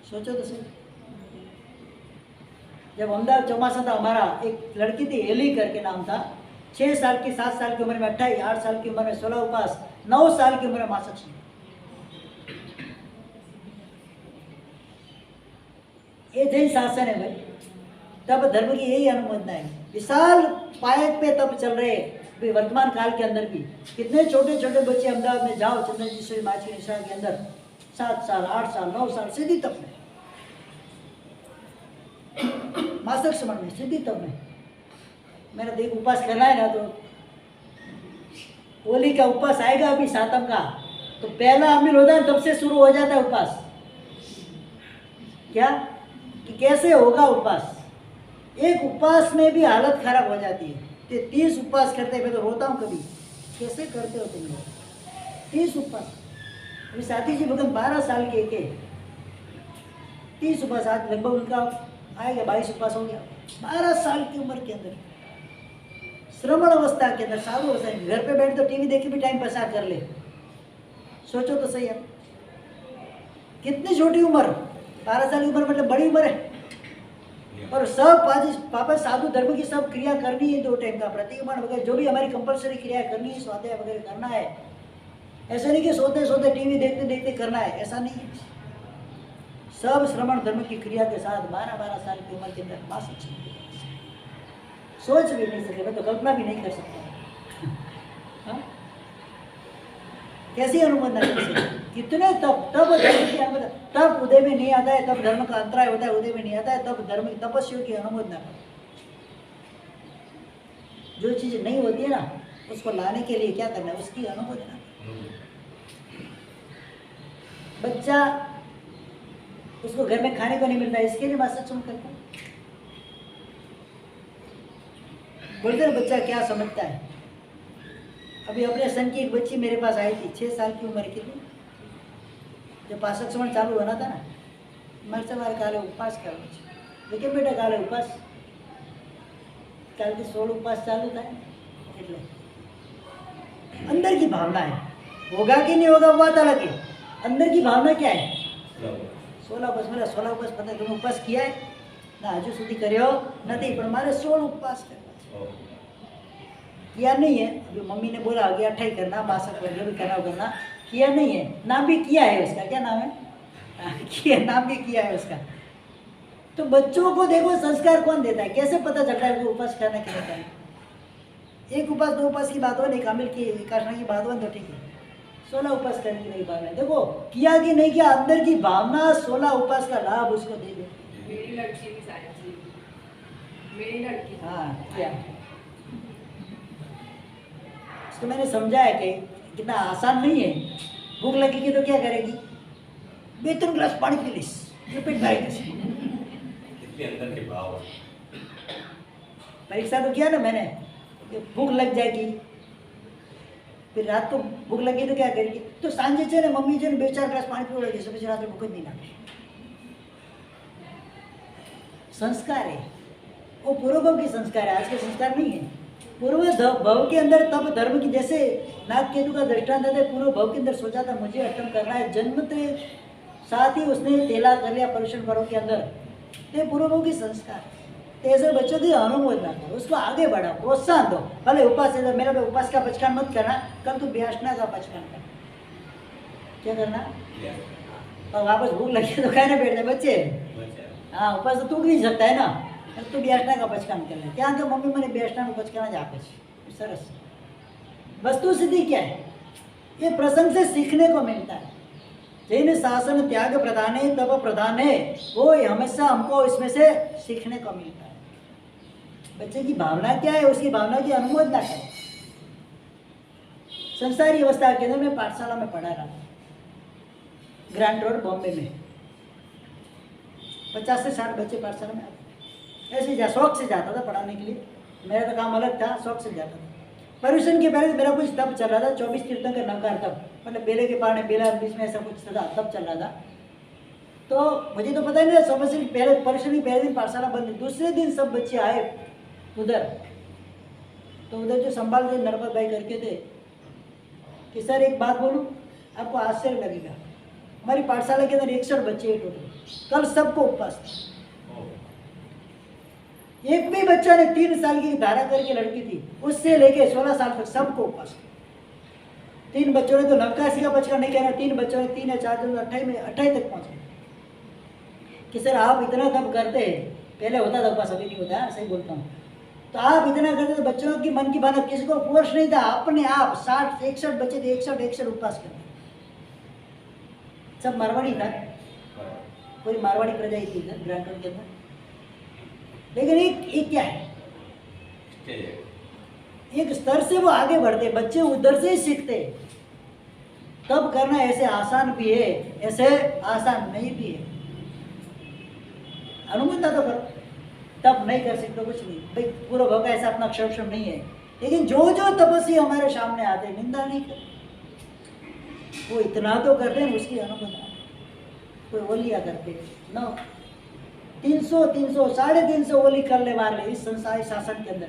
सोचो तो सही। जब अहमदाबाद चौमासा था, हमारा एक लड़की थी एली करके नाम था, 6 साल की, 7 साल की उम्र में 28, 8 साल की उम्र में 16 उपास, 9 साल की उम्र में मासिक शुरू। ये जैन शासन है भाई, तब धर्म की यही अनुमोदना है। विशाल पायक पे तब चल रहे हैं वर्तमान काल के अंदर भी। कितने छोटे छोटे बच्चे अहमदाबाद में जाओ, चंद्रजीश्वरी माँ की निशा के अंदर 7 साल, 8 साल, 9 साल सिद्धि तप में, मासक समण में, सिद्धि तप में। मेरा देख उपास करना है ना, तो होली का उपास आएगा अभी सातम का, तो पहला अमीर होता है तब से शुरू हो जाता है उपास। क्या कि कैसे होगा उपास? एक उपास में भी हालत खराब हो जाती है। 30 उपवास करते हैं, मैं तो रोता हूँ कभी, कैसे करते हो तुम लोग 30 उपवास? अभी साथी जी भगत 12 साल के के 30 उपवास, आज लगभग उनका आएगा 22 उपवास हो गया। 12 साल की उम्र के अंदर, श्रवण अवस्था के अंदर, साधु अवस्था, घर पे बैठ तो टीवी देख के भी टाइम पास कर ले। सोचो तो सही है, कितनी छोटी उम्र, 12 साल की उम्र मतलब बड़ी उम्र है। और सब पापा साधु धर्म की सब क्रिया करनी है, 2 टाइम का प्रतिक्रमण वगैरह जो भी हमारी कंपलसरी क्रिया करनी है, स्वाध्याय वगैरह करना है। ऐसा नहीं कि सोते सोते टीवी देखते देखते करना है, ऐसा नहीं है। सब श्रवण धर्म की क्रिया के साथ 12-12 साल की उम्र के अंदर माँ सच्ची सोच भी नहीं सके, मैं तो कल्पना भी नहीं कर सकता। हाँ? कैसी अनुमोदना कर सकते? कितने तब धर्म की अनुमोदना, तब उदय में नहीं आता है, तब धर्म का अंतराय होता है, उदय में नहीं आता है, तब धर्म तपस्या की अनुमोदना कर। जो चीज नहीं होती है ना, उसको लाने के लिए क्या करना है, उसकी अनुमोदना। बच्चा उसको घर में खाने को नहीं मिलता, इसके लिए माँ सत्संग करता है। बोलते हैं बच्चा क्या समझता है। अभी अपने सन की एक बच्ची मेरे पास आई थी, 6 साल की उम्र की थी। जब पासक श्रवण चालू होना था ना, मर से मारे काले उपवास कर, लेकिन बेटा काले उपवास काल के 16 उपवास चालू था। એટલે अंदर की भावना है, होगा कि नहीं होगा वो बात अलग है। अंदर की भावना क्या है? 16 उपवास, मेरा 16 उपवास पता तुम उपवास किया है ना? हजू સુધી કર્યો નથી, પણ મારે 16 उपवास करना किया नहीं है। अभी मम्मी ने बोला कि 28 करना, 62 जो भी करना, किया नहीं है। नाम भी किया है उसका, क्या नाम है? किया, नाम भी किया है उसका। तो बच्चों को देखो संस्कार कौन देता है, कैसे पता चलता है वो उपवास करना क्या करना? एक उपवास 2 उपवास की बात हो नहीं, कामिल की करने की बात हो तो ठीक है, 16 उपवास करने की नहीं भावना है। देखो किया कि नहीं किया, अंदर की भावना 16 उपवास का लाभ उसको दे दो। मेरी लड़की भी सारी चीज, मेरी लड़की हाँ क्या तो मैंने समझा है कि कितना आसान नहीं है। भूख लगेगी तो क्या करेगी? 2-3 गिलास पानी पी लीस, पेट भर जैसे। कितने अंदर के भाव। परीक्षा तो किया ना मैंने, भूख लग जाएगी, फिर रात को भूख लगी तो क्या करेगी? तो सांजे છે ને મમ્મી છે ને 2-4 ગ્લાસ પાણી પીવડાવી દેશે, પછી રાત્રે ભૂખ જ નહીં લાગે। संस्कार है वो, पूर्व भव के संस्कार है, आज के संस्कार नहीं है। पूर्व भव के अंदर तब धर्म की, जैसे नाग केतु का दृष्टांत है, पूर्व भव के अंदर सोचा था मुझे अष्टम करना है, जन्मते साथ ही उसने तेला कर लिया पर्युषण पर्व के अंदर। तो पूर्व भव की संस्कार, तो ऐसे बच्चों की अनुमोदना करो, उसको आगे बढ़ाओ, प्रोत्साहन दो। भले उपवास है, मेरा भाई उपवास का पचकान मत करना, कल तू व्यासना का पचकान कर। क्या करना? और वापस भूख लगी तो खाने बैठ जाए बच्चे। हाँ, उपवास तो टूट नहीं सकता है ना, तो बेसना का पचकान कर ले। क्या कि मम्मी मैंने बेसना का पचकाना જ આપે છે, સરસ। वस्तु सिद्धि क्या है? ये प्रसंग से सीखने को मिलता है। जैन शासन त्याग प्रधान है, तप प्रधान है, वो हमेशा हमको इसमें से सीखने को मिलता है। बच्चे की भावना क्या है, उसकी भावना की अनुमोदना करें। संसारी अवस्था के अंदर मैं पाठशाला में पढ़ा रहा था, ग्रांट रोड बॉम्बे में। 50 से 60 बच्चे पाठशाला में आते, ऐसे शौक से जाता था पढ़ाने के लिए। मेरा तो काम अलग था, शौक से जाता था। पर्युषण के पहले मेरा कुछ तब चल रहा था, 24 तीर्थंकर नवकार तब, मतलब बेले के पार बेला बीच में ऐसा कुछ था, तब चल रहा था। तो मुझे तो पता ही नहीं, पर्युषण के पहले दिन पाठशाला बंद थी। दूसरे दिन सब बच्चे आए उधर, तो उधर जो संभाल थे नरपत भाई करके थे कि सर एक बात बोलूँ, आपको आश्चर्य लगेगा, हमारी पाठशाला के अंदर 61 बच्चे टोटल, कल सबको उपवास था। एक भी बच्चा ने 3 साल की धारा करके लड़की थी, उससे लेके 16 साल तक सबको उपवास। 3 बच्चों ने तो नवकाशी का पचका नहीं कहना, 3 बच्चों ने 3 या 4 दिन 28 तक पहुंचे कि सर आप इतना तब करते हैं, पहले होता था उपवास, अभी नहीं होता है, सही बोलता हूँ। तो आप इतना करते तो बच्चों की मन की भावना, किसी को फोर्स नहीं था, अपने आप 61 बच्चे थे, 61 उपवास करते। सब मारवाड़ी था, कोई मारवाड़ी प्रजा ही थी इधर ग्रांटोड के अंदर। लेकिन एक क्या है, एक स्तर से वो आगे बढ़ते, बच्चे उधर से ही सीखते। तब करना ऐसे आसान भी है, ऐसे आसान नहीं भी है। अनुमोदना तो करो, तब नहीं कर सकते कुछ नहीं भाई, पूरा भव का ऐसा अपना अक्षर नहीं है। लेकिन जो तपस्वी हमारे सामने आते हैं, निंदा नहीं करते, वो इतना तो करते हैं, उसकी अनुमोदना। कोई ओलिया करते न 300 350 ओली करने वाले इस संसारी शासन के अंदर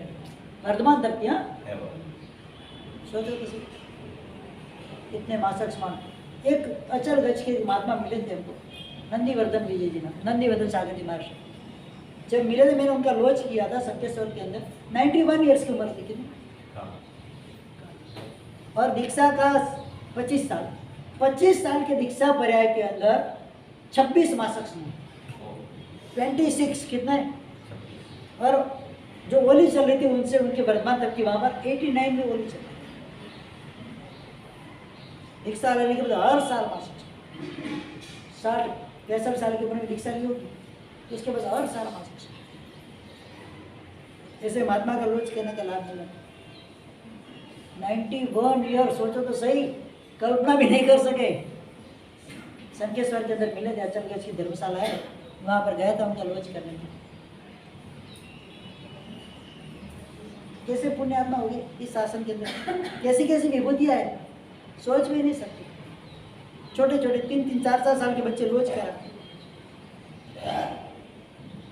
वर्तमान तक क्या सोचो किसी इतने मासक मान। एक अचल गज के महात्मा मिले थे हमको, नंदीवर्धन विजय जी ना, नंदीवर्धन सागर जी महाराज। जब मिले थे मैंने उनका लॉन्च किया था सत्तेश्वर के अंदर, 91 ईयर्स की उम्र थी कितनी, और दीक्षा का 25 साल के दीक्षा पर्याय के अंदर 26 मासक समूह 26 कितने, और जो ओली चल रही थी उनसे उनके वर्तमान तक की वहां पर 89 में ओली चल रही थी। दीक्षा लेने के बाद हर साल मासक 60-65 साल की उम्र में दीक्षा ली होगी, तो उसके बाद हर साल मासक। ऐसे महात्मा का लोच कहने का लाभ मिला। 91 ईयर, सोचो तो सही, कल्पना भी नहीं कर सके। संकेश्वर के अंदर मिले थे, अचल के उसकी धर्मशाला है, वहां पर गया था उनका लोच करने के। कैसे पुण्य आत्मा हो गए इस शासन के अंदर, कैसी कैसी विभूतियां है, सोच भी नहीं सकते। छोटे छोटे 3-3, 4-4 साल के बच्चे लोच करा,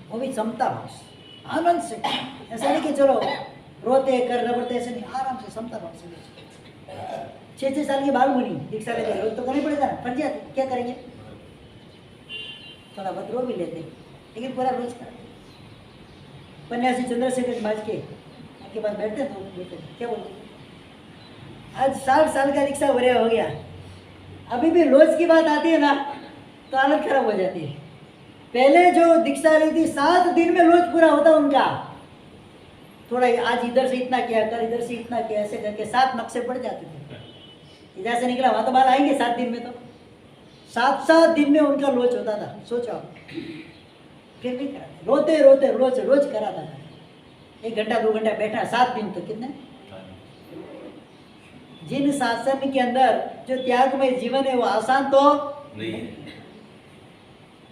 वो भी समता भाव से, आनंद से। ऐसा नहीं कि चलो रोते कर रबड़ते, ऐसे नहीं, आराम से समता भाव से। 6-6 साल की बाल मुनि दीक्षा लेते, रोज तो करनी पड़ेगा ना, फर्जियात, क्या करेंगे, थोड़ा बहुत रो भी लेते, लेकिन पूरा रोज करा। सन्यासी चंद्रशेखर बाज के उनके पास बैठते तो बोलते क्या बोलते, आज 60 साल का दीक्षा भरे हो गया, अभी भी लोच की बात आती है ना तो हालत खराब हो जाती है। पहले जो दीक्षा ली थी 7 दिन में लोच पूरा होता उनका, थोड़ा आज इधर से इतना किया, कल इधर से इतना किया, ऐसे करके 7 नक्शे पड़ जाते थे। इधर से निकला वहां तो बाल आएंगे 7 दिन में, तो 7 दिन में उनका लोच होता था, सोचो। फिर भी करा, रोते रोते रोज कराता था, 1 घंटा 2 घंटा बैठा, 7 दिन तो कितने। जिन शासन के अंदर जो त्यागमय जीवन है वो आसान तो नहीं है।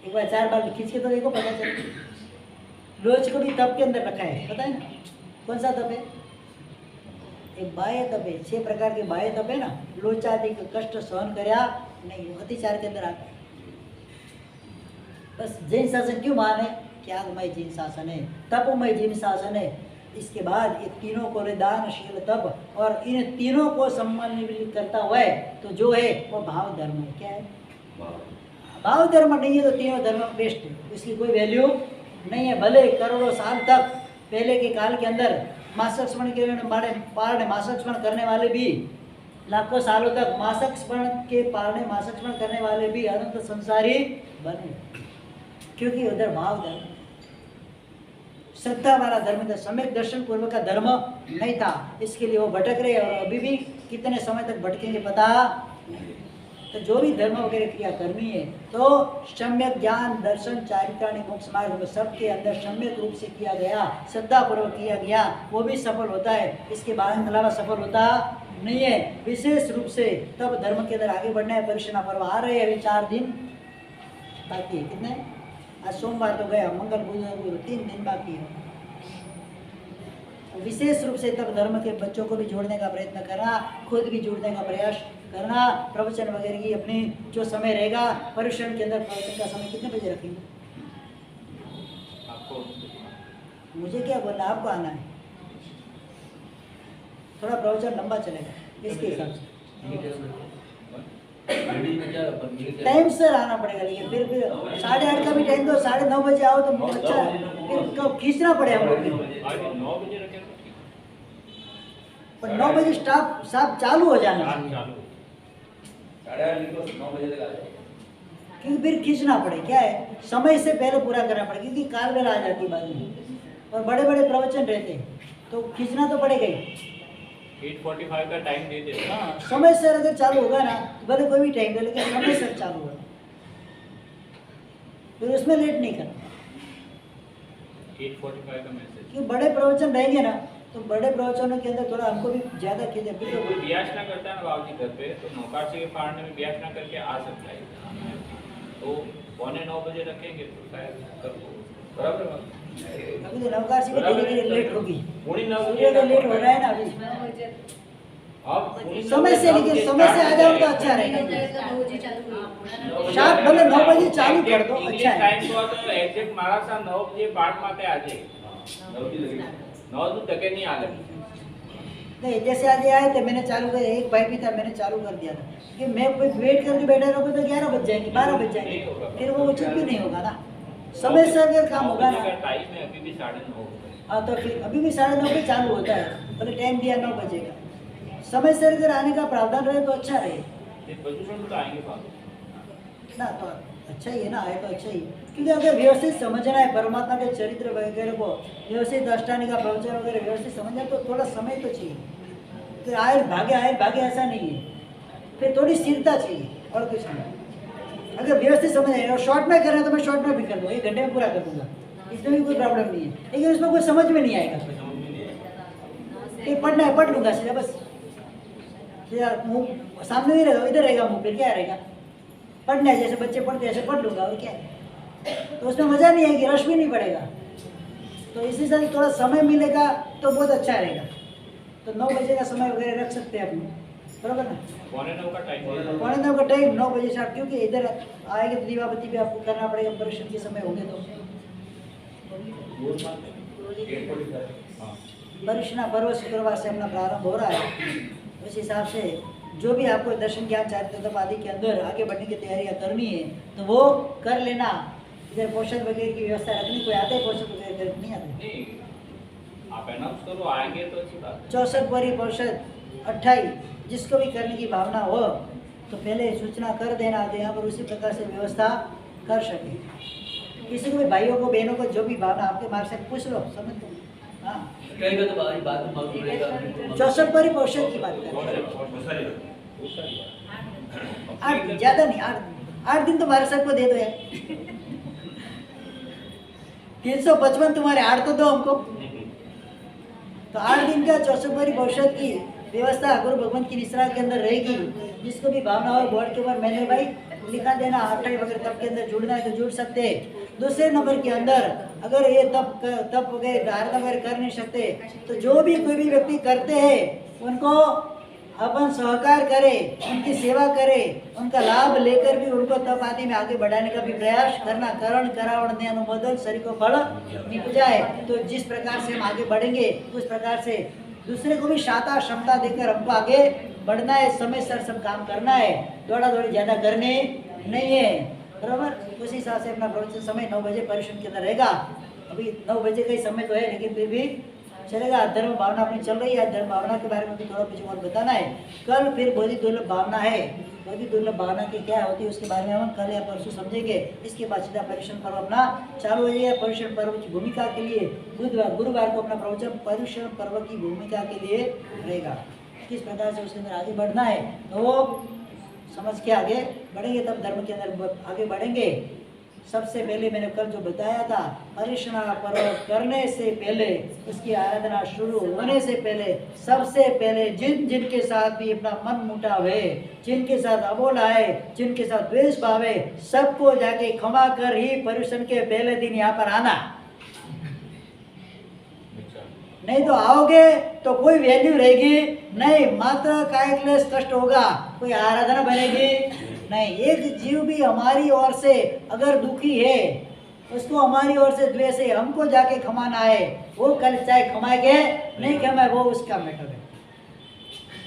एक बार 4 बार खींच के तो देखो, पता चले। लोच को भी तप के अंदर रखा है, पता है ना कौन सा तप है, एक बाह्य तप है, 6 प्रकार के बाह्य तप है ना। लोचादि कष्ट सहन करया नहीं, वो अतिचार के अंदर आता है। बस जैन शासन क्यों महान है, त्यागमय जैन शासन है, तपमय जैन शासन है। इसके बाद ये तीनों को दानशील तप, और इन तीनों को सम्मानित करता हुआ है तो जो है वो भाव धर्म है। क्या है, भाव धर्म नहीं है तो तीनों धर्म बेस्ट है, इसकी कोई वैल्यू नहीं है। भले करोड़ों साल तक पहले के काल के अंदर मासक स्मरण के पारणे मासक स्मरण करने वाले भी, लाखों सालों तक मासक स्मरण के पारणे मासक स्मरण करने वाले भी अनंत संसारी बने, क्योंकि उधर भाव धर्म, श्रद्धा वाला धर्म था, सम्यक दर्शन पूर्वक का धर्म नहीं था। इसके लिए वो भटक रहे, और अभी भी कितने समय तक भटकेंगे पता नहीं। तो जो भी धर्म वगैरह क्रिया करनी है तो सम्यक ज्ञान दर्शन चारित्राणी मोक्ष मार्ग में सबके अंदर सम्यक रूप से किया गया, श्रद्धा पूर्वक किया गया, वो भी सफल होता है। इसके अलावा सफल होता नहीं है। विशेष रूप से तब धर्म के अंदर आगे बढ़ना है। परिश्रम पर्व आ रहे हैं, अभी 4 दिन बाकी है। कितने, आज सोमवार तो गया, मंगल बुधवार गुरु 3 दिन बाकी है। विशेष रूप से तब धर्म के बच्चों को भी जोड़ने का प्रयत्न करना, खुद भी जुड़ने का प्रयास करना। प्रवचन वगैरह की अपनी जो समय रहेगा परिश्रम के अंदर, प्रवचन का समय कितने बजे रखेंगे, आपको मुझे क्या बोलना, आपको आना है। थोड़ा प्रवचन लंबा चलेगा इसके हिसाब से, टाइम से आना पड़ेगा। लेकिन फिर 8:30 का भी टाइम दो, 9:30 बजे आओ तो अच्छा, फिर खींचना पड़े हम लोग। आज 9 बजे रखे तो ठीक पर 9 बजे स्टाफ साहब चालू हो जाना है। चाहिए, चालू 8:30 9 बजे तक आ जाएगा। क्योंकि फिर खींचना पड़े, क्या है समय से पहले पूरा करना पड़ेगा, क्योंकि काल बेला आ जाती है बाद में, और बड़े बड़े प्रवचन रहते हैं तो खींचना तो पड़ेगा ही। 8:45 का टाइम दे देते हैं। हाँ, समय से अगर चालू होगा ना, भले कोई भी टाइम दे, लेकिन समय से चालू होगा, फिर उसमें लेट नहीं करना। 8:45 का मैसेज। क्योंकि बड़े प्रवचन रहेंगे ना, तो बड़े प्रवचनों के अंदर थोड़ा हमको भी ज़्यादा खींचे, फिर तो कोई ब्यास ना करता है ना बाबू जी घर पे, तो नौकाशी के पारने में ब्यास ना करके आ सकता है। तो 8:45 बजे रखेंगे तो शायद कर लो। बराबर है बात? अभी तो नवकाशी भी धीरे धीरे लेट होगी, पूरी 9 सूर्य तो लेट हो रहा है ना अभी। आप पूरी समय से, लेकिन समय से आ जाओ तो अच्छा रहेगा। शाम भले 9 बजे चालू कर दो, अच्छा है। टाइम तो एग्जैक्ट मारा सा 9 बजे पाठ माते आ जाए। 9 तो टके नहीं आ लगी। नहीं, जैसे आज आए थे मैंने चालू कर, एक भाई भी था मैंने चालू कर दिया था कि मैं वेट करके बैठा रहूँगा तो 11 बज जाएंगे, 12 बज जाएंगे, फिर वो उचित भी नहीं होगा ना। समय से अगर काम होगा ना, टाइम है अभी भी 9:30। हाँ तो फिर अभी भी 9:30 पे चालू होता है, भले टाइम दिया 9 बजे का। समय से अगर आने का प्रावधान रहे तो अच्छा रहे। प्रदूषण तो आएंगे बात। ना तो अच्छा ही है ना, आए तो अच्छा ही, क्योंकि अगर व्यवस्थित समझना है परमात्मा के चरित्र वगैरह को, व्यवस्थित अष्टांग का प्रवचन वगैरह व्यवस्थित समझना तो थोड़ा समय तो चाहिए। फिर आए भागे ऐसा नहीं है, फिर थोड़ी स्थिरता चाहिए और कुछ नहीं। अगर व्यवस्थित समझ और शॉर्ट में कर रहे हैं तो मैं शॉर्ट में भी कर दूँगा, 1 घंटे में पूरा कर दूँगा, इसमें भी कोई प्रॉब्लम नहीं है। लेकिन उसमें कुछ समझ में नहीं आएगा, पढ़ना है पढ़ लूँगा सीधा, बस यार मुँह सामने नहीं रहेगा, इधर रहेगा मुँह, फिर क्या रहेगा, पढ़ना है जैसे बच्चे पढ़ते ऐसे पढ़ लूँगा, और क्या है। तो उसमें मज़ा नहीं आएगी, रश भी नहीं पड़ेगा। तो इसी से थोड़ा समय मिलेगा तो बहुत अच्छा रहेगा। तो 9 बजे का समय वगैरह रख सकते हैं अपने, बराबर ना, 9:45 का टाइम है। 9:45 का टाइम, 9 बजे से आप, क्योंकि इधर आएंगे तो दीवाबत्ती भी आपको करना पड़ेगा, परीक्षण के समय होंगे तो हाँ। परीक्षण पर्व शुक्रवार से अपना प्रारंभ हो रहा है। उस हिसाब से जो भी आपको दर्शन ज्ञान चारित्र तप आदि के अंदर आगे बढ़ने की तैयारियां करनी है तो वो कर लेना। इधर पोषण वगैरह की व्यवस्था रखनी, कोई आते हैं पोषण वगैरह नहीं आते? नहीं, आप अनाउंस करो, आएंगे तो अच्छी बात है। 64 परी पोषण 28 जिसको भी करने की भावना हो तो पहले सूचना कर देना, तो यहाँ पर उसी प्रकार से व्यवस्था कर सके। किसी को भी भाइयों को बहनों को जो भी भावना आपके मार्ग से पूछ लो, समझ लो। हाँ, कहेगा तो बात में मालूम पड़ेगा। 64 परी पोषण की बात कर रहे हैं। बहुत सारी बात। 8 दिन, ज़्यादा नहीं, 8 दिन तुम्हारे सबको दे दो यार। 355 तुम्हारे, 8 तो दो हमको। तो 8 दिन का 64 परी पोषण की व्यवस्था गुरु भगवान की निश्रा के अंदर रहेगी। जिसको भी भावना हो बोर्ड के ऊपर मैंने भाई लिखा देना, 28 वगैरह तप के अंदर जुड़ना है तो जुड़ सकते हैं। दूसरे नंबर के अंदर अगर ये तप वगैरह आराधना वगैरह कर नहीं सकते तो जो भी कोई भी व्यक्ति करते हैं उनको अपन सहकार करें, उनकी सेवा करें, उनका लाभ लेकर भी उनको तप आदि में आगे बढ़ाने का भी प्रयास करना। करण करावण ने अनुमोदन शरीर को फल निपजाए। तो जिस प्रकार से हम आगे बढ़ेंगे उस प्रकार से दूसरे को भी शाता क्षमता देकर हमको आगे बढ़ना है। समय सर सब काम करना है, दौड़ा दौड़ी ज़्यादा करने नहीं है, बराबर। उसी हिसाब से अपना प्रवचन समय 9 बजे परिश्रम के अंदर रहेगा। अभी 9 बजे का ही समय तो है, लेकिन फिर भी चलेगा। धर्म भावना अपनी चल रही है, धर्म भावना के बारे में भी थोड़ा कुछ और बताना है। कल फिर बोधि दुर्लभ भावना है, बोधि दुर्लभ भावना की क्या होती है उसके बारे में हम कल या परसों समझेंगे। इसके बाद सीधा परिश्रम पर्व अपना चालू हो जाएगा। परिश्रम पर्व की भूमिका के लिए गुरुवार को अपना प्रवचन परिश्रम पर्व की भूमिका के लिए रहेगा। किस प्रकार से उसके अंदर आगे बढ़ना है तो वो समझ के आगे बढ़ेंगे, तब धर्म के अंदर आगे बढ़ेंगे। सबसे पहले मैंने कल जो बताया था, परिश्रम पर्व करने से पहले, उसकी आराधना शुरू होने से पहले, सबसे पहले जिनके साथ भी अपना मन मुटाव है, जिनके साथ अबोला है, जिनके साथ द्वेष भाव है, सबको जाके क्षमा कर ही परिश्रम के पहले दिन यहाँ पर आना। नहीं तो आओगे तो कोई वैल्यू रहेगी नहीं, मात्र काय क्लेश कष्ट होगा, कोई आराधना बनेगी नहीं। एक जीव भी हमारी ओर से अगर दुखी है, उसको हमारी ओर से द्वेष है, हमको जाके खमाना है। वो कल चाहे खमाएगे नहीं खमाए वो उसका मैटर है,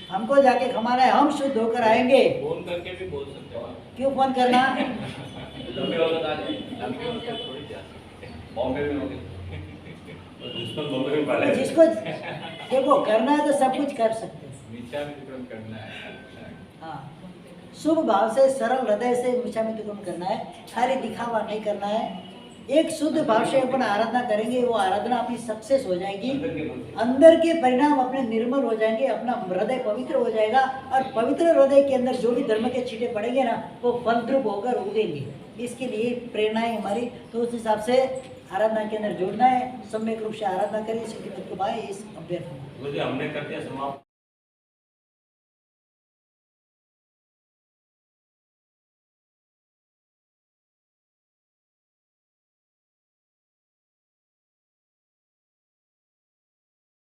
हमको जाके खमाना है। हम शुद्ध होकर आएंगे। फोन करके भी बोल सकते हो। क्यों फोन करना? लंबे वक्त आ जाए, लंबे वक्त थोड़ी जा सकते हैं। बॉम्बे में होगी दुश्मन बॉम्बे में पाले जिसको देखो करना है तो सब कुछ कर सकते हैं। मिथ्या विक्रम करना है। हाँ, शुभ भाव से सरल हृदय से मिच्छा में तुम करना है, खाली दिखावा नहीं करना है। एक शुद्ध भाव से अपन आराधना करेंगे, वो आराधना अपनी सक्सेस हो जाएगी, अंदर के परिणाम अपने निर्मल हो जाएंगे, अपना हृदय पवित्र हो जाएगा। और पवित्र हृदय के अंदर जो भी धर्म के छींटे पड़ेंगे ना, वो फलद्रुप होकर उगेंगे। इसके लिए प्रेरणाएं हमारी, तो उस हिसाब से आराधना के अंदर जुड़ना है। सम्यक रूप से आराधना करिए, सिद्धि को पाए इस अभ्यर्थना। हमने कर दिया समाप्त।